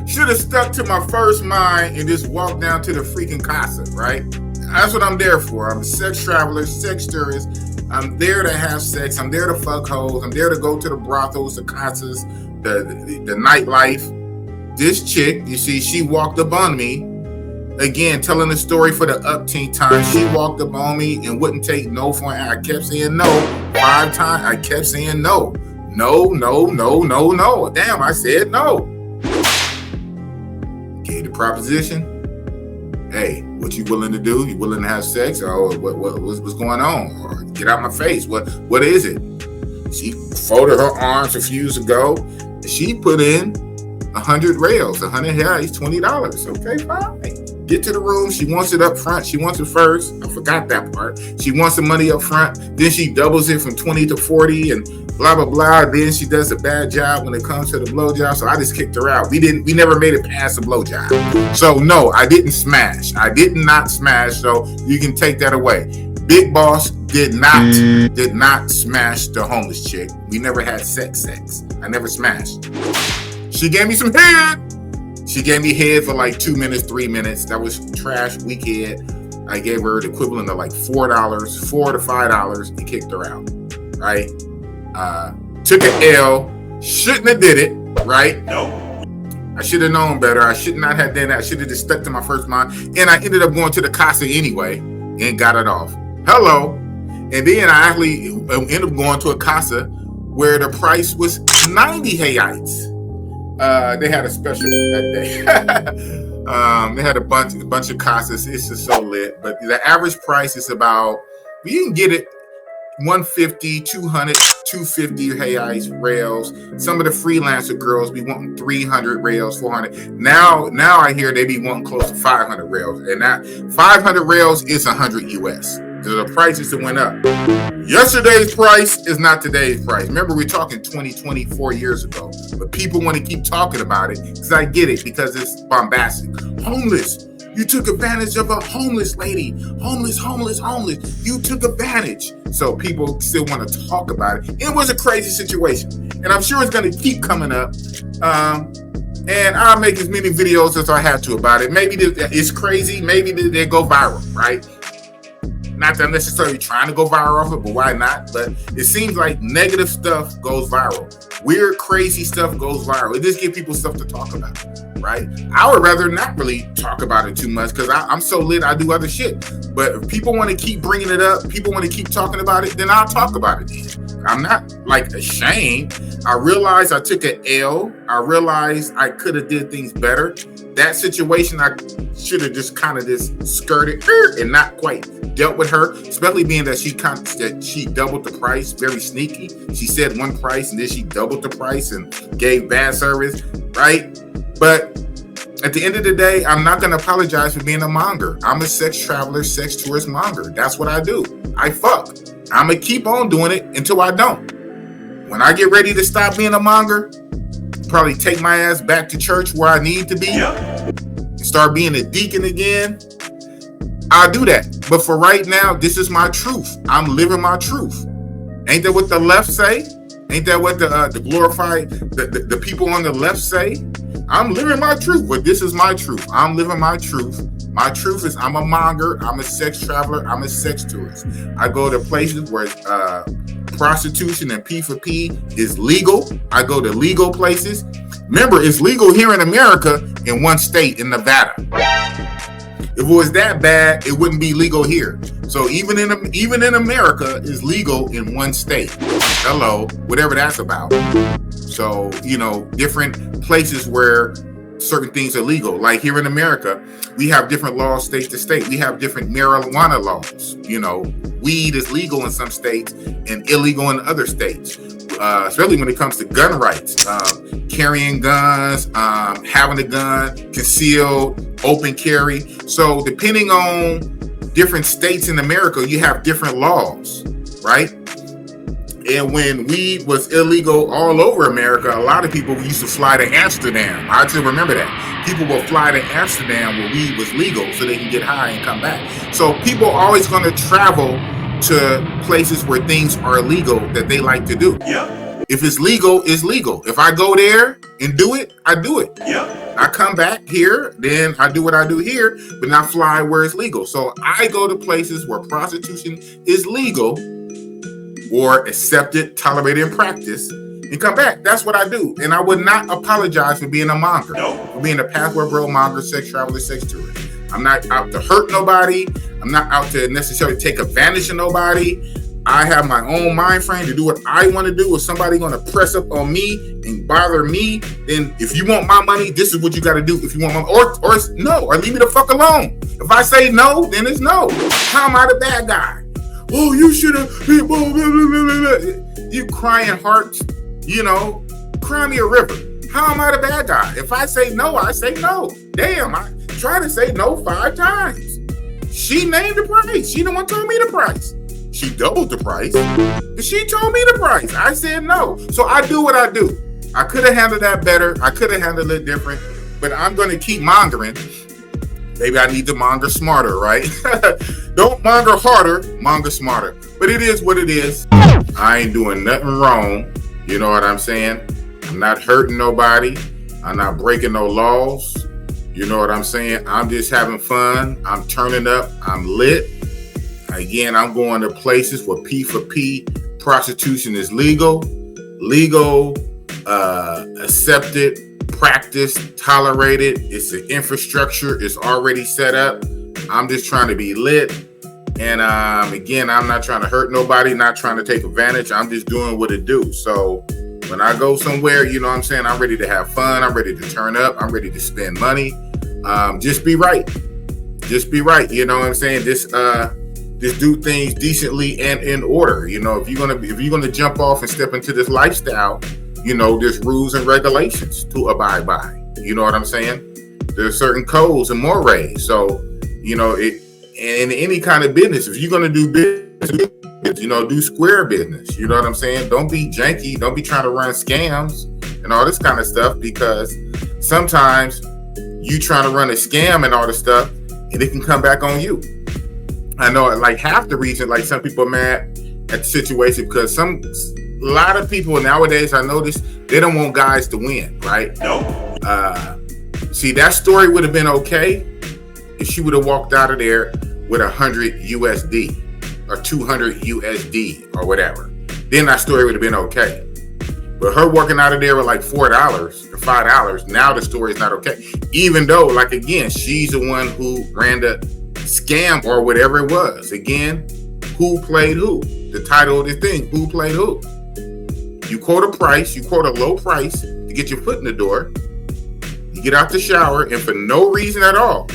Should have stuck to my first mind and just walked down to the freaking casa, right? That's what I'm there for. I'm a sex traveler, sex tourist. I'm there to have sex. I'm there to fuck hoes. I'm there to go to the brothels, the casas, the nightlife. This chick, you see, she walked up on me. Again, telling the story for the upteen time. She walked up on me and wouldn't take no for it. I kept saying no 5 times. I kept saying no. No. Damn, I said no. Gave the proposition. Hey, what you willing to do? You willing to have sex? Or what's going on? Or get out my face. What is it? She folded her arms a few years ago. And she put in 100 rails, 100 reais, $20. Okay, fine. Get to the room. She wants it up front. She wants it first. I forgot that part. She wants the money up front. Then she doubles it from 20 to 40 and blah, blah, blah. Then she does a bad job when it comes to the blowjob. So I just kicked her out. We never made it past the blowjob. So no, I didn't smash. I did not smash. So you can take that away. Big Boss did not smash the homeless chick. We never had sex. I never smashed. She gave me some head. She gave me head for like 2 minutes, 3 minutes. That was trash, weak head. I gave her the equivalent of like $4 to $5 and kicked her out, right? Took an L. Shouldn't have did it, right? No. I should have known better. I should not have done that. I should have just stuck to my first mind. And I ended up going to the casa anyway and got it off. Hello. And then I actually ended up going to a casa where the price was 90 reais. They had a special that day. They had a bunch of casas. It's just so lit. But the average price is about, you can get it 150, 200, 250 reais rails. Some of the freelancer girls be wanting 300 rails, 400. Now I hear they be wanting close to 500 rails. And that 500 rails is 100 US. So the prices that went up. Yesterday's price is not today's price. Remember, we're talking 20, 4 years ago. But people want to keep talking about it because I get it, because it's bombastic. Homeless. You took advantage of a homeless lady. Homeless. You took advantage. So people still want to talk about it. It was a crazy situation. And I'm sure it's going to keep coming up. And I'll make as many videos as I have to about it. Maybe it's crazy. Maybe they go viral, right? Not that I'm necessarily trying to go viral off it, but why not? But it seems like negative stuff goes viral. Weird, crazy stuff goes viral. It just gives people stuff to talk about, right? I would rather not really talk about it too much because I'm so lit, I do other shit. But if people want to keep bringing it up, people want to keep talking about it, then I'll talk about it then. I'm not like ashamed. I realized I took an L. I realized I could have did things better. That situation, I should have just kind of just skirted and not quite dealt with her, especially being that she doubled the price, very sneaky. She said one price and then she doubled the price and gave bad service, right? But at the end of the day, I'm not going to apologize for being a monger. I'm a sex traveler, sex tourist monger. That's what I do. I fuck. I'm going to keep on doing it until I don't. When I get ready to stop being a monger, probably take my ass back to church where I need to be, and start being a deacon again, I'll do that. But for right now, this is my truth. I'm living my truth. Ain't that what the left say? Ain't that what the glorified, the people on the left say? I'm living my truth, but this is my truth. I'm living my truth. My truth is I'm a monger, I'm a sex traveler, I'm a sex tourist. I go to places where prostitution and P for P is legal. I go to legal places. Remember, it's legal here in America in one state, in Nevada. If it was that bad, it wouldn't be legal here. So even in America, is legal in one state. Hello, whatever that's about. So, different places where certain things are legal. Like here in America, we have different laws state to state. We have different marijuana laws. Weed is legal in some states and illegal in other states. Especially when it comes to gun rights, carrying guns, having a gun, concealed, open carry. So depending on different states in America, you have different laws, right? And when weed was illegal all over America, a lot of people used to fly to Amsterdam. I still remember that. People will fly to Amsterdam where weed was legal so they can get high and come back. So people are always going to travel to places where things are illegal that they like to do. Yeah. If it's legal, it's legal. If I go there and do it, I do it. Yeah. I come back here, then I do what I do here, but not fly where it's legal. So I go to places where prostitution is legal or accepted, tolerated, and practiced, and come back. That's what I do. And I would not apologize for being a monger, for being a pathway bro, monger, sex traveler, sex tourist. I'm not out to hurt nobody. I'm not out to necessarily take advantage of nobody. I have my own mind frame to do what I want to do. If somebody going to press up on me and bother me, then if you want my money, this is what you got to do. If you want my or no, or leave me the fuck alone. If I say no, then it's no. How am I the bad guy? Oh, you should have. You crying hearts, cry me a river. How am I the bad guy? If I say no, I say no. Damn, I try to say no 5 times. She named the price. She the one told me the price. She doubled the price, but she told me the price. I said no. So I do what I do. I could have handled that better. I could have handled it different, but I'm going to keep mongering. Maybe I need to monger smarter, right? Don't monger harder, monger smarter. But it is what it is. I ain't doing nothing wrong. You know what I'm saying? I'm not hurting nobody. I'm not breaking no laws. You know what I'm saying? I'm just having fun. I'm turning up. I'm lit. Again, I'm going to places where P for P prostitution is legal, accepted, practiced, tolerated. It's an infrastructure. It's already set up. I'm just trying to be lit. And again, I'm not trying to hurt nobody, not trying to take advantage. I'm just doing what it do. So when I go somewhere, you know what I'm saying? I'm ready to have fun. I'm ready to turn up. I'm ready to spend money. Just be right. Just be right. You know what I'm saying? Just do things decently and in order. If you're gonna jump off and step into this lifestyle, there's rules and regulations to abide by. You know what I'm saying? There's certain codes and mores. So, in any kind of business, if you're gonna do business, do square business. You know what I'm saying? Don't be janky. Don't be trying to run scams and all this kind of stuff, because sometimes you trying to run a scam and all this stuff, and it can come back on you. I know, like, half the reason, like, some people are mad at the situation because a lot of people nowadays, I notice, they don't want guys to win, right? No. See, that story would have been okay if she would have walked out of there with 100 USD or 200 USD or whatever. Then that story would have been okay. But her walking out of there with like $4 or $5, now the story is not okay. Even though, like, again, she's the one who ran the scam or whatever it was. Again, who played who? The title of the thing, who played who? You quote a price, you quote a low price to get your foot in the door. You get out the shower, and for no reason at all,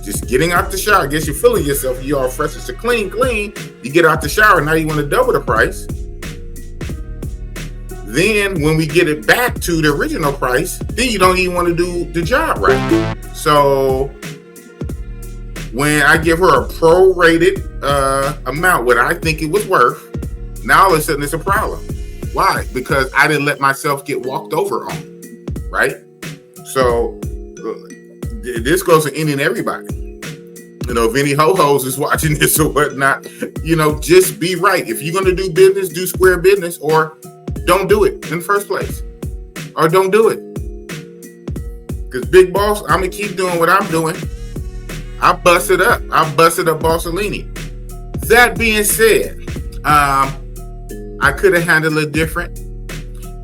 just getting out the shower, guess you're feeling yourself, you all fresh as a clean, you get out the shower, now you want to double the price. Then when we get it back to the original price, then you don't even want to do the job right. So when I give her a prorated amount, what I think it was worth, now all of a sudden it's a problem. Why? Because I didn't let myself get walked over on, right? So this goes to any and everybody. You know, if any ho-hos is watching this or whatnot, you know, just be right. If you're going to do business, do square business, or don't do it in the first place. Or don't do it. Because Big Boss, I'm going to keep doing what I'm doing. I busted up. I busted up Boss-0-Leeny. That being said, I could have handled it different.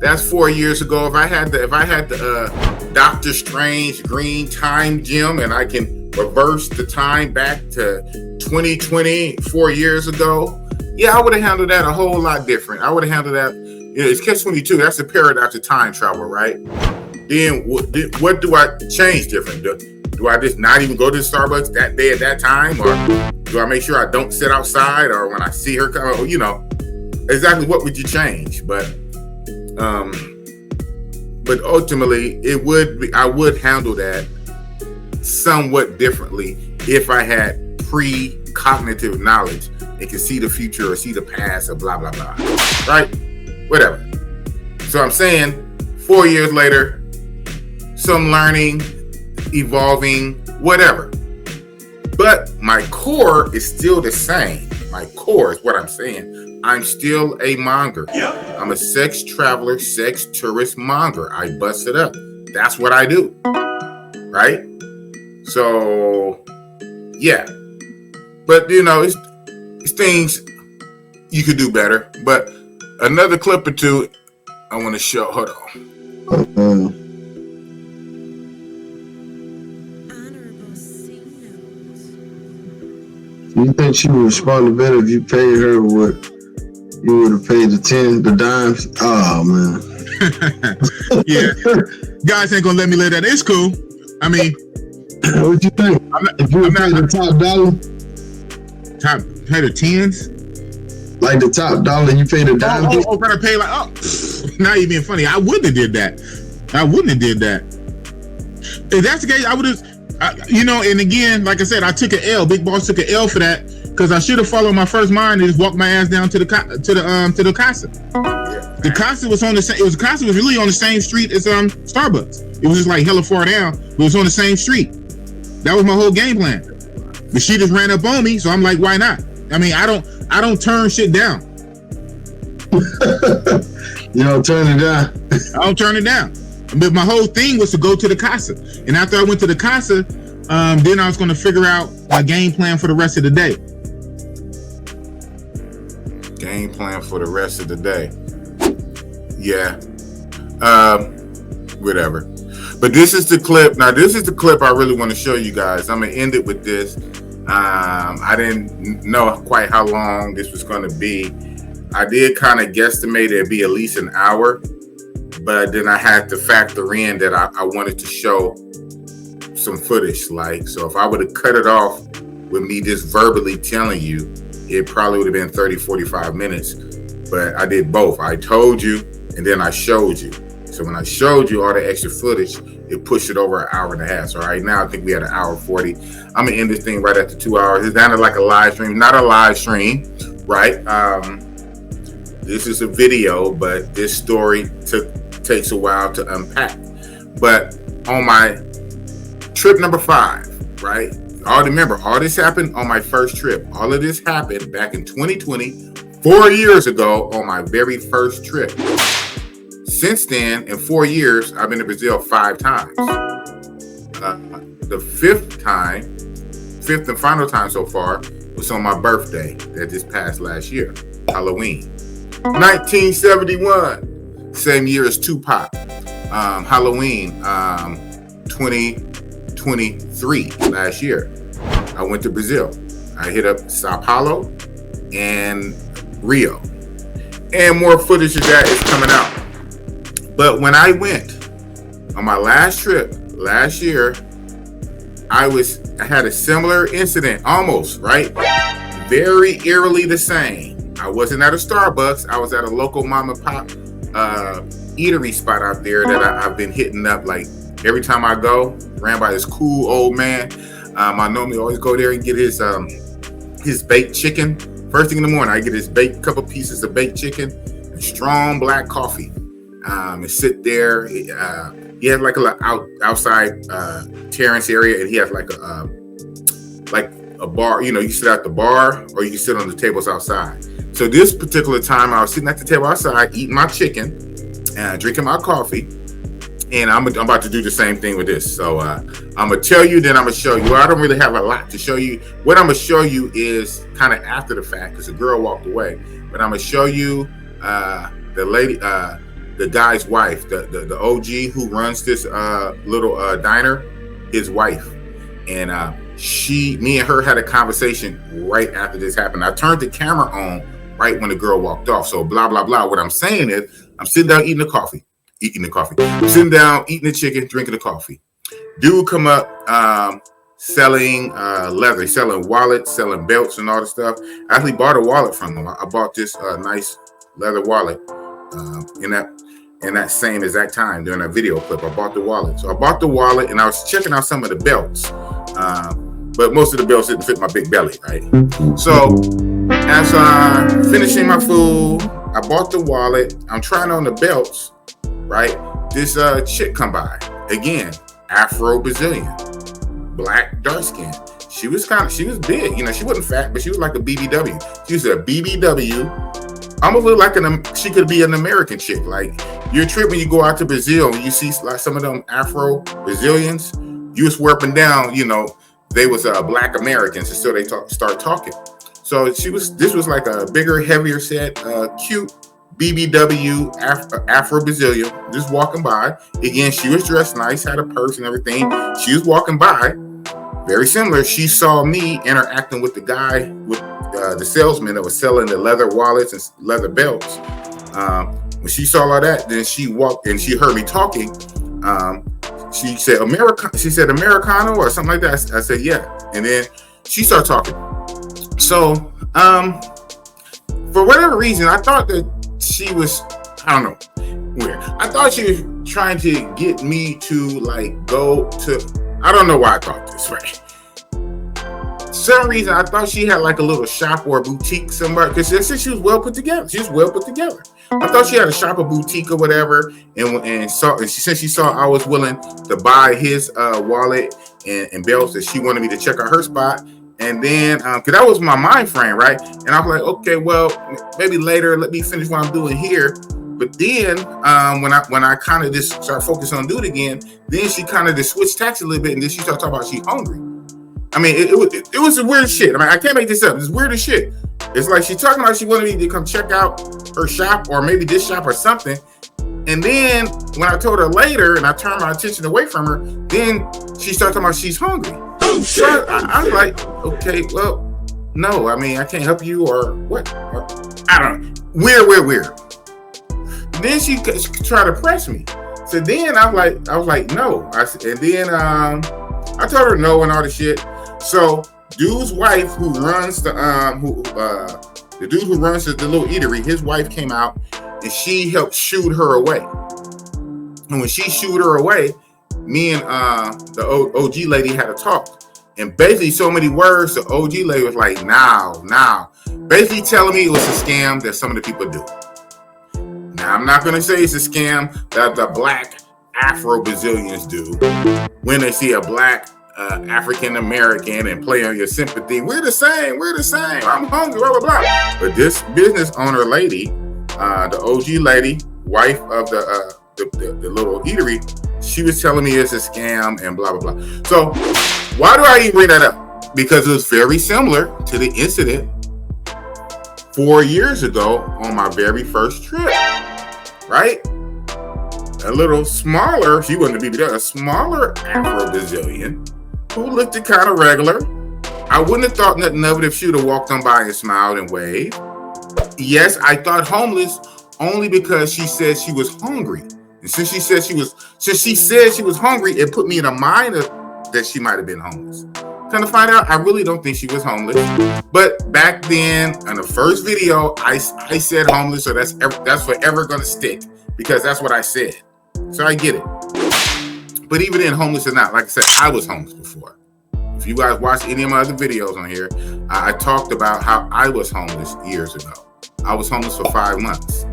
That's 4 years ago. If I had the Doctor Strange green time gem and I can reverse the time back to 2020, 4 years ago, yeah, I would have handled that a whole lot different. I would have handled that. You know, it's catch-22. That's the paradox of time travel, right? Then what do I change different? Do I just not even go to the Starbucks that day at that time? Or do I make sure I don't sit outside? Or when I see her come, you know, exactly what would you change? But ultimately, I would handle that somewhat differently if I had pre-cognitive knowledge and could see the future or see the past or blah, blah, blah. Right? Whatever. So I'm saying 4 years later, some learning, evolving, whatever. But my core is still the same. My core is what I'm saying. I'm still a monger. Yep. I'm a sex traveler, sex tourist monger. I bust it up. That's what I do. Right? So, yeah. But, you know, it's things you could do better. But another clip or two I want to show. Hold on.
You think she would respond better if you paid her what you would have paid the dimes? Oh, man.
Yeah. Guys ain't gonna let me live that. It's cool. I mean,
what you think? If you paid the top dollar?
Pay the tens?
Like the top dollar, you paid a dime?
Oh, better pay like, now you're being funny. I wouldn't have did that. If that's the case, I would have, you know, and again, like I said, I took an L. Big Boss took an L for that because I should have followed my first mind and just walked my ass down to the casa. The casa was on the same. The casa was really on the same street as Starbucks. It was just like hella far down, but it was on the same street. That was my whole game plan. But she just ran up on me, so I'm like, why not? I mean, I don't turn shit down.
You don't turn it down.
I don't turn it down. But my whole thing was to go to the casa. And after I went to the casa, then I was going to figure out my game plan for the rest of the day.
Game plan for the rest of the day. Yeah. Whatever. But this is the clip. Now, this is the clip I really want to show you guys. I'm going to end it with this. I didn't know quite how long this was going to be. I did kind of guesstimate it'd be at least an hour. But then I had to factor in that I wanted to show some footage. Like, so if I would have cut it off with me just verbally telling you, it probably would have been 30, 45 minutes. But I did both. I told you, and then I showed you. So when I showed you all the extra footage, it pushed it over an hour and a half. So right now, I think we had an hour 40. I'm going to end this thing right after 2 hours. It's kind of like a live stream. Not a live stream, right? This is a video, but this story takes a while to unpack. But on my trip number 5, right? Remember, all this happened on my first trip. All of this happened back in 2020, 4 years ago, on my very first trip. Since then, in 4 years, I've been to Brazil 5 times. The fifth and final time so far was on my birthday that just passed last year, Halloween. 1971, same year as Tupac. Halloween, 2023, last year. I went to Brazil. I hit up Sao Paulo and Rio. And more footage of that is coming out. But when I went on my last trip last year, I had a similar incident, almost, right? Very eerily the same. I wasn't at a Starbucks. I was at a local mom and pop eatery spot out there that I've been hitting up like every time I go. Ran by this cool old man. I normally always go there and get his baked chicken. First thing in the morning, I get his couple pieces of baked chicken. strong black coffee. And sit there. He had like a little outside terrace area, and he has like a bar. You know, you sit at the bar or you can sit on the tables outside. So this particular time, I was sitting at the table outside eating my chicken and drinking my coffee. And I'm about to do the same thing with this. So I'm going to tell you, then I'm going to show you. Well, I don't really have a lot to show you. What I'm going to show you is kind of after the fact because the girl walked away. But I'm going to show you the lady, the guy's wife, the OG who runs this little diner, his wife. And me and her had a conversation right after this happened. I turned the camera on right when the girl walked off. So blah, blah, blah. What I'm saying is I'm sitting down eating the coffee. I'm sitting down, eating the chicken, drinking the coffee. Dude come up selling leather, selling wallets, selling belts and all the stuff. I actually bought a wallet from him. I bought this nice leather wallet in that same exact time during that video clip. I bought the wallet. So I bought the wallet and I was checking out some of the belts. But most of the belts didn't fit my big belly, right? So as I'm finishing my food, I bought the wallet. I'm trying on the belts. Right, this chick come by again, Afro-Brazilian, black, dark skin. She was big, you know. She wasn't fat, but she was like a BBW. She was a BBW. Almost look like she could be an American chick. Like your trip when you go out to Brazil, and you see like some of them Afro-Brazilians, you swear up and down, you know, they was black Americans until they start talking. So this was like a bigger, heavier set, cute. BBW Afro-Brazilian just walking by. Again, she was dressed nice, had a purse and everything. She was walking by, very similar. She saw me interacting with the guy, with the salesman that was selling the leather wallets and leather belts. When she saw all that, then she walked and she heard me talking. She said Americano or something like that. I said yeah, and then she started talking. So for whatever reason, I thought that she was, I don't know, weird. I thought she was trying to get me to like go to, I don't know why I thought this, right? For some reason, I thought she had like a little shop or a boutique somewhere because she said she was well put together. She was well put together. I thought she had a shop or boutique or whatever, and she said she saw I was willing to buy his wallet and belts that she wanted me to check out her spot. And then, because that was my mind frame, right? And I was like, okay, well, maybe later, let me finish what I'm doing here. But then, when I kind of just started focusing on doing it again, then she kind of just switched tacks a little bit, and then she started talking about she's hungry. I mean, it was weird shit. I mean, I can't make this up. It's weird as shit. It's like she's talking about she wanted me to come check out her shop or maybe this shop or something. And then when I told her later, and I turned my attention away from her, then she started talking about she's hungry. So I was like, okay, well, no, I mean, I can't help you or what? Or, I don't know. Weird. Then she tried to press me. So then I was like, no. And then I told her no and all the shit. So dude's wife who runs the dude who runs the little eatery, his wife came out and she helped shooed her away. And when she shooed her away, me and the OG lady had a talk. And basically so many words, the OG lady was like, now. Basically telling me it was a scam that some of the people do. Now, I'm not going to say it's a scam that the black Afro-Brazilians do when they see a black African-American and play on your sympathy. We're the same. I'm hungry, blah, blah, blah. But this business owner lady, the OG lady, wife of the little eatery, she was telling me it's a scam and blah, blah, blah. So why do I even bring that up? Because it was very similar to the incident 4 years ago on my very first trip, right? A little smaller, she wasn't a BBW, a smaller Afro-Brazilian who looked kind of regular. I wouldn't have thought nothing of it if she would have walked on by and smiled and waved. Yes, I thought homeless only because she said she was hungry. And since she said she was hungry, it put me in a mind that she might have been homeless. Come to find out, I really don't think she was homeless. But back then, in the first video, I said homeless, so that's forever going to stick because that's what I said. So I get it. But even in homeless or not, like I said, I was homeless before. If you guys watch any of my other videos on here, I talked about how I was homeless years ago. I was homeless for 5 months.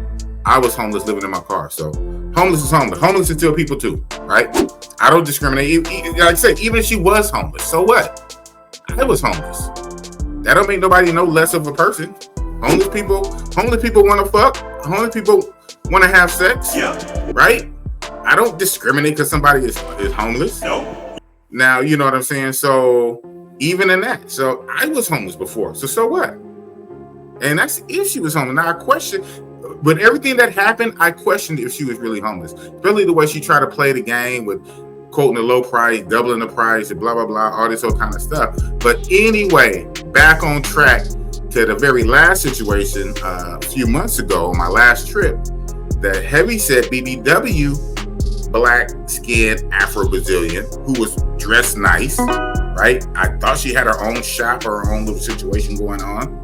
I was homeless living in my car. So homeless is homeless. Homeless is still people too, right? I don't discriminate. Like I said, even if she was homeless, so what? I was homeless. That don't make nobody no less of a person. Homeless people want to fuck. Homeless people want to have sex. Yeah. Right? I don't discriminate because somebody is homeless. No. Now, you know what I'm saying? So even in that. So I was homeless before. So what? And that's if she was homeless. Now I question, but everything that happened, I questioned if she was really homeless. Really the way she tried to play the game with quoting the low price, doubling the price, and blah, blah, blah, all this whole kind of stuff. But anyway, back on track to the very last situation a few months ago on my last trip, the heavyset BBW black-skinned Afro-Brazilian who was dressed nice, right? I thought she had her own shop or her own little situation going on.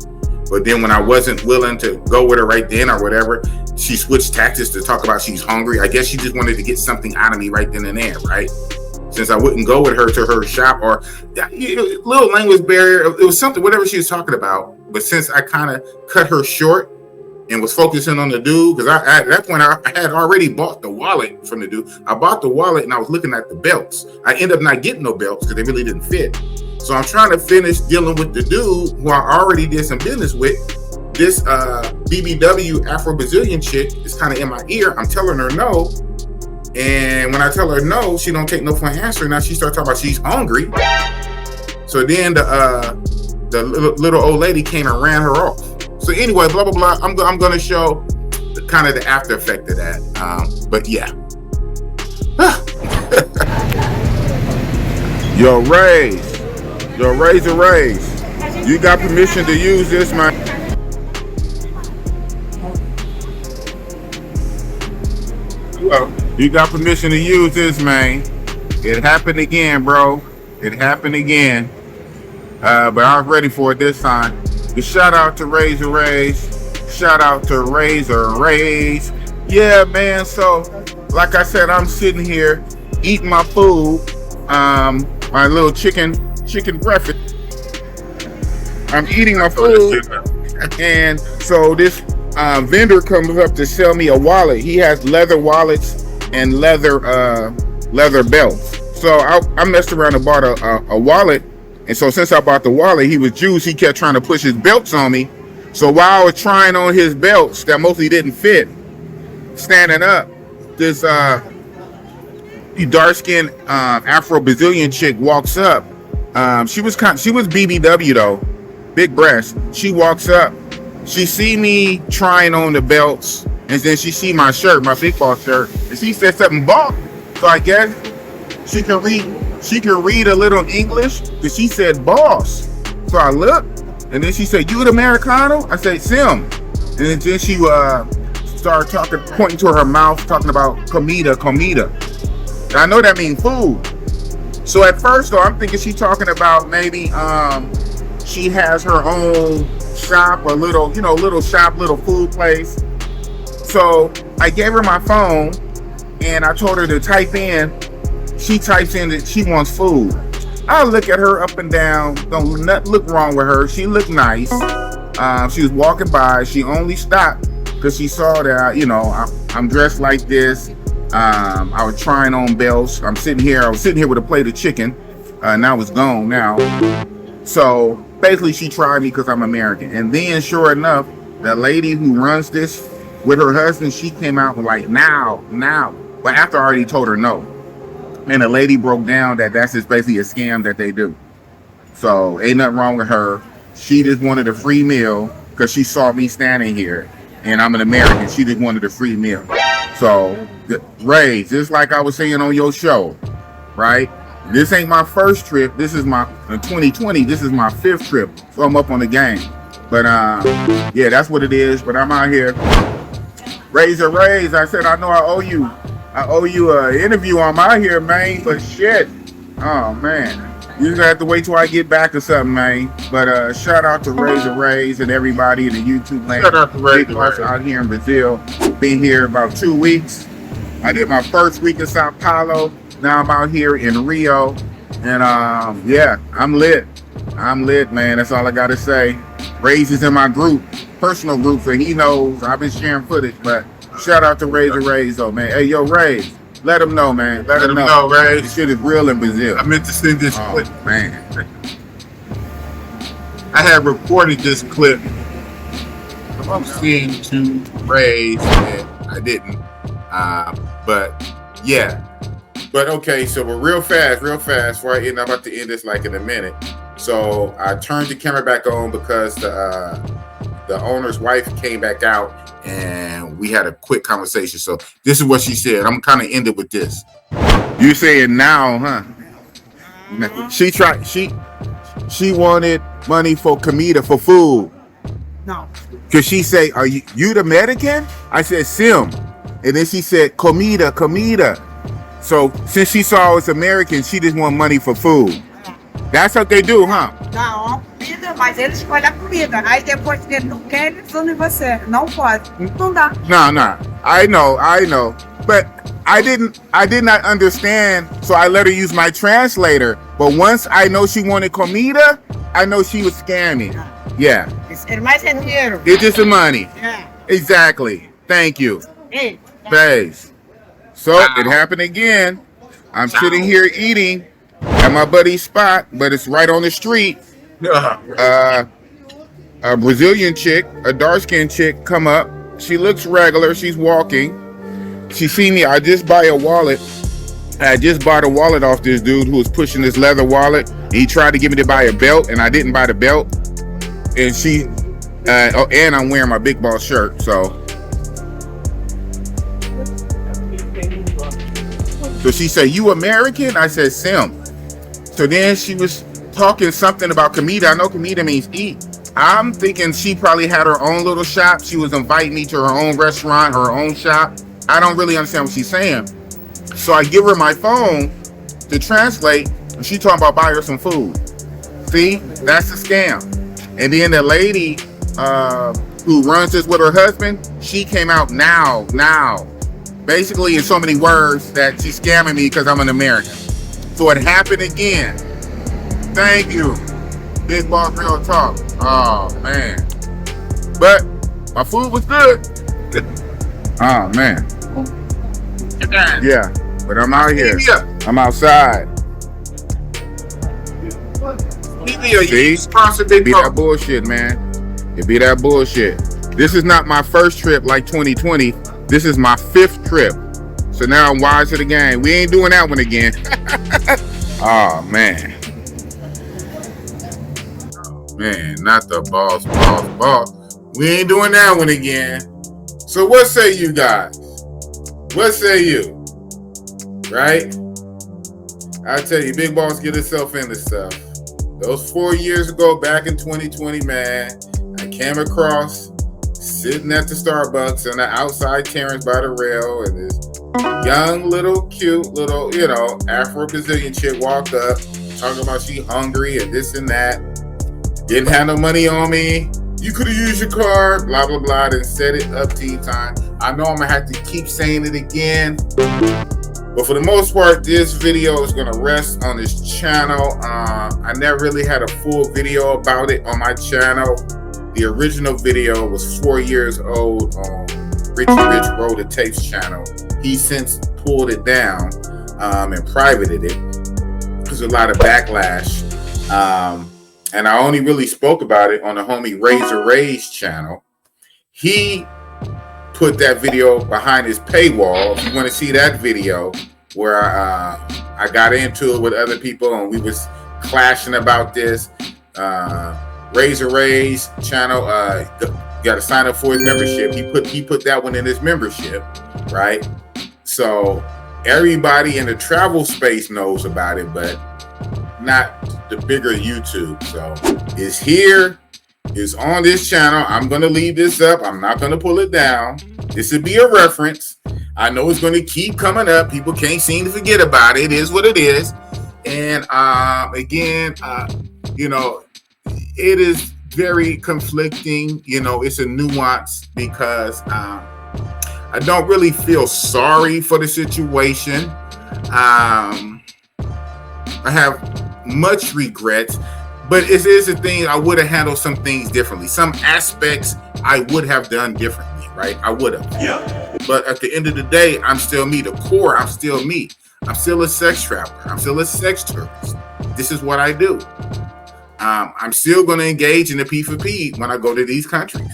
But then when I wasn't willing to go with her right then or whatever, she switched tactics to talk about she's hungry. I guess she just wanted to get something out of me right then and there, right? Since I wouldn't go with her to her shop or little language barrier. It was something, whatever she was talking about. But since I kind of cut her short and was focusing on the dude, because at that point I had already bought the wallet from the dude. I bought the wallet and I was looking at the belts. I ended up not getting no belts because they really didn't fit. So I'm trying to finish dealing with the dude who I already did some business with. This BBW Afro-Brazilian chick is kind of in my ear. I'm telling her no. And when I tell her no, she don't take no for an answer. Now she starts talking about she's hungry. So then the little old lady came and ran her off. So anyway, blah, blah, blah. I'm going to show kind of the after effect of that. But yeah.
Yo, Raise. You got permission to use this, man. Well, you got permission to use this, man. It happened again, bro. It happened again. But I was ready for it this time. The shout out to Razor Rays. Shout out to Razor Rays. Yeah, man. So, like I said, I'm sitting here eating my food. My little chicken breakfast. I'm eating my food. And so this vendor comes up to sell me a wallet. He has leather wallets and leather belts. So I messed around and bought a wallet. And so since I bought the wallet, he was Jewish. He kept trying to push his belts on me. So while I was trying on his belts that mostly didn't fit, standing up, this dark-skinned Afro-Brazilian chick walks up. She was BBW though, big breast. She walks up. She see me trying on the belts, and then she see my shirt, my Big Boss shirt, and she said something boss. So I guess she can read a little English, because she said boss. So I looked, and then she said, "You an Americano?" I said, "Sim." And then she started talking, pointing to her mouth, talking about comida. And I know that means food. So at first, though, I'm thinking she's talking about maybe she has her own shop, or little shop, little food place. So I gave her my phone and I told her to type in. She types in that she wants food. I look at her up and down. Don't look wrong with her. She looked nice. She was walking by. She only stopped because she saw that I'm dressed like this. I was trying on belts. I was sitting here with a plate of chicken. Now it's gone now. So basically she tried me because I'm American. And then sure enough, the lady who runs this with her husband, she came out and like, now. But after I already told her no. And the lady broke down that that's just basically a scam that they do. So ain't nothing wrong with her. She just wanted a free meal because she saw me standing here and I'm an American. She just wanted a free meal. So Ray, just like I was saying on your show, right? This ain't my first trip. This is my 2020. This is my 5th trip. So I'm up on the game. But yeah, that's what it is. But I'm out here. Razor Rays. I said I know I owe you an interview. I'm out here, man. But shit. Oh man. You just have to wait till I get back or something, man. But shout out to Razor Rays and everybody in the YouTube land. Shout out to Razor Rays out here in Brazil. Been here about 2 weeks. I did my first week in Sao Paulo. Now I'm out here in Rio. And yeah, I'm lit. Man. That's all I gotta say. Rays is in my group, personal group, so he knows I've been sharing footage, but Shout out to Raise though, man. Hey, yo, Ray, let them know, man. Let them know,
Ray.
This shit is real in Brazil.
I meant to send this clip.
Man.
I had reported this clip. I'm seeing to Ray, and I didn't. But yeah. But okay, so we're real fast, right? And I'm about to end this like in a minute. So I turned the camera back on because the owner's wife came back out and we had a quick conversation. So this is what she said. I'm kind of ended with this.
You saying now, huh? She wanted money for comida, for food.
No.
Cause she say, "Are you the Mexican?" I said, "Sim," and then she said, "Comida." So since she saw us American, she just want money for food. That's what they do, huh?
Não, comida, mas eles escolhem a comida. Aí depois que ele não quer, eles vão em você. Não pode. Não dá.
No. I know. But I did not understand, so I let her use my translator. But once I know she wanted comida, I know she was scamming. Yeah.
It's mais dinheiro.
It's just the money.
Yeah.
Exactly. Thank you.
Hey.
Thanks. So it happened again. I'm sitting here eating at my buddy's spot, but it's right on the street. A Brazilian chick, a dark-skinned chick, come up. She looks regular. She's walking. She see me. I just bought a wallet off this dude who was pushing this leather wallet. He tried to get me to buy a belt, and I didn't buy the belt. And she, and I'm wearing my Big Boss shirt, so. So she said, "You American?" I said, "Sim." So then she was talking something about comida. I know comida means eat. I'm thinking she probably had her own little shop. She was inviting me to her own restaurant, her own shop. I don't really understand what she's saying. So I give her my phone to translate, and she talking about buy her some food. See, that's a scam. And then the lady who runs this with her husband, she came out now. Basically in so many words that she's scamming me because I'm an American. So it happened again. Thank you. Big Boss Real Talk. Oh, man. But my food was good. Oh, man. Yeah, but I'm out here. I'm outside. See? It be that bullshit, man. It be that bullshit. This is not my first trip like 2020. This is my 5th trip. So now I'm wise to the game. We ain't doing that one again. Oh, man.
Man, not the boss. We ain't doing that one again. So what say you guys? What say you? Right? I tell you, Big Boss get himself into stuff. Those 4 years ago, back in 2020, man, I came across sitting at the Starbucks on the outside Terrence by the rail, and this young little cute little, Afro-Brazilian chick walked up talking about she hungry and this and that. Didn't have no money on me. You could have used your card, blah, blah, blah, and set it up tea time. I know I'm going to have to keep saying it again. But for the most part, this video is going to rest on this channel. I never really had a full video about it on my channel. The original video was 4 years old on Richie Rich Roll the Tapes channel. He since pulled it down and privated it. There's a lot of backlash. And I only really spoke about it on the homie Razor Ray's channel. He put that video behind his paywall. If you want to see that video where I got into it with other people and we was clashing about this, Razor Ray's channel, got to sign up for his membership. He put that one in his membership, right? So everybody in the travel space knows about it, but not the bigger YouTube. So it's here. It's on this channel. I'm going to leave this up. I'm not going to pull it down. This would be a reference. I know it's going to keep coming up. People can't seem to forget about it. It is what it is. And again, it is very conflicting. It's a nuance because I don't really feel sorry for the situation. I have much regrets, but it is a thing. I would have handled some things differently. Some aspects I would have done differently, right? I would have. Yeah. But at the end of the day, I'm still me. The core, I'm still me. I'm still a sex traveler. I'm still a sex tourist. This is what I do. I'm still going to engage in the P4P when I go to these countries.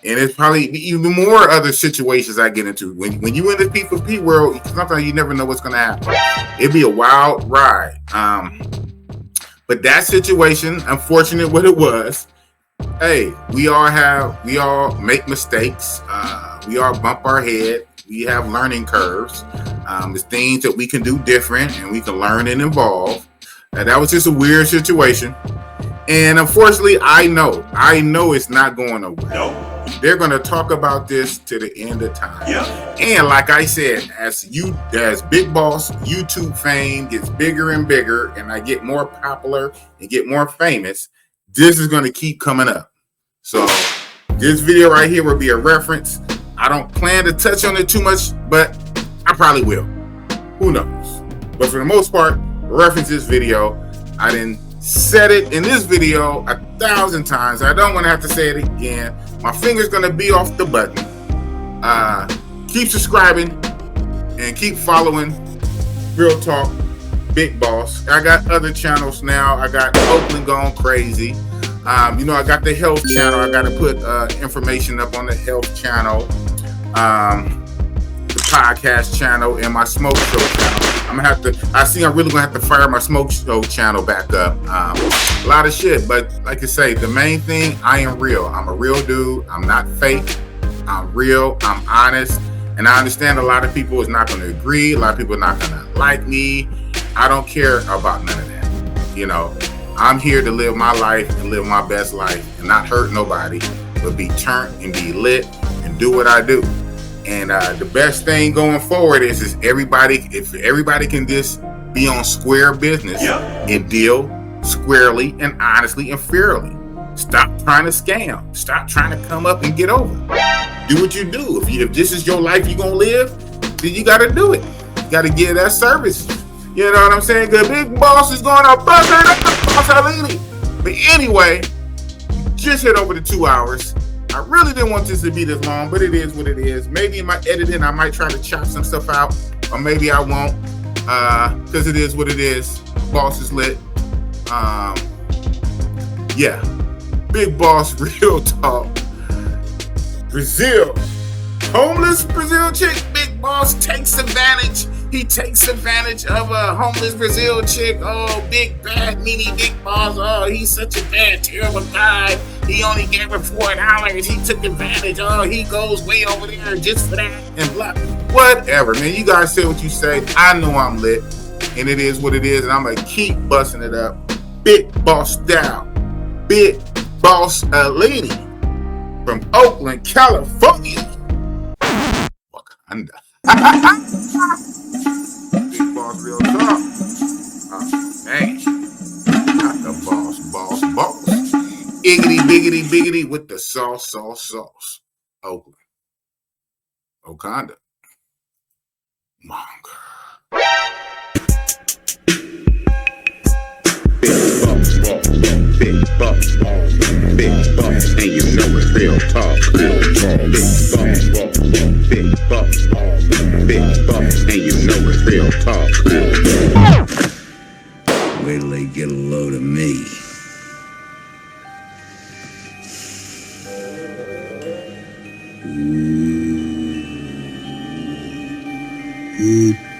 And it's probably even more other situations I get into. When you in the P4P world, sometimes you never know what's going to happen. It'd be a wild ride. But that situation, unfortunate what it was, hey, we all make mistakes. We all bump our head. We have learning curves. There's things that we can do different and we can learn and evolve. That was just a weird situation. And unfortunately, I know it's not going away. No. They're going to talk about this to the end of time. Yeah. And like I said, as Big Boss YouTube fame gets bigger and bigger, and I get more popular and get more famous, this is going to keep coming up. So this video right here will be a reference. I don't plan to touch on it too much, but I probably will. Who knows? But for the most part, reference this video. I didn't said it in this video 1,000 times. I don't want to have to say it again. My finger's going to be off the button. Keep subscribing and keep following Real Talk Big Boss. I got other channels now. I got Oakland Gone Crazy. I got the health channel. I got to put information up on the health channel, the podcast channel, and my smoke show channel. I'm really gonna have to fire my smoke show channel back up. A lot of shit, but like I say, the main thing, I am real. I'm a real dude. I'm not fake. I'm real. I'm honest. And I understand a lot of people is not gonna agree. A lot of people are not gonna like me. I don't care about none of that. I'm here to live my life and live my best life and not hurt nobody, but be turned and be lit and do what I do. And the best thing going forward is if everybody can just be on square business and deal squarely and honestly and fairly. Stop trying to scam. Stop trying to come up and get over. Do what you do. If this is your life you're going to live, then you got to do it. You got to give that service. You know what I'm saying? Because Big Boss is going to bust it up, Boss-0-Leeny. But anyway, just hit over the 2 hours. I really didn't want this to be this long, but it is what it is. Maybe in my editing, I might try to chop some stuff out, or maybe I won't, because it is what it is. Boss is lit. Yeah. Big Boss, Real Talk. Brazil. Homeless Brazil chick. Big Boss takes advantage. He takes advantage of a homeless Brazil chick. Oh, big bad meanie Big Boss. Oh, he's such a bad, terrible guy. He only gave her $4. He took advantage. Oh, he goes way over there just for that and blah. Whatever, man. You guys say what you say. I know I'm lit, and it is what it is, and I'm gonna keep busting it up. Big Boss style. Big Boss-0-Leeny from Oakland, California. Wakanda. Big Boss, Real Talk. Oh, man. Not the boss. Iggity, biggity, biggity with the sauce. Oakland. Wakanda. Monger.
Big Boss, and you know it's Real Talk. Big Boss, and you know it's Real Talk.
Wait till they get a load of me. Ooh.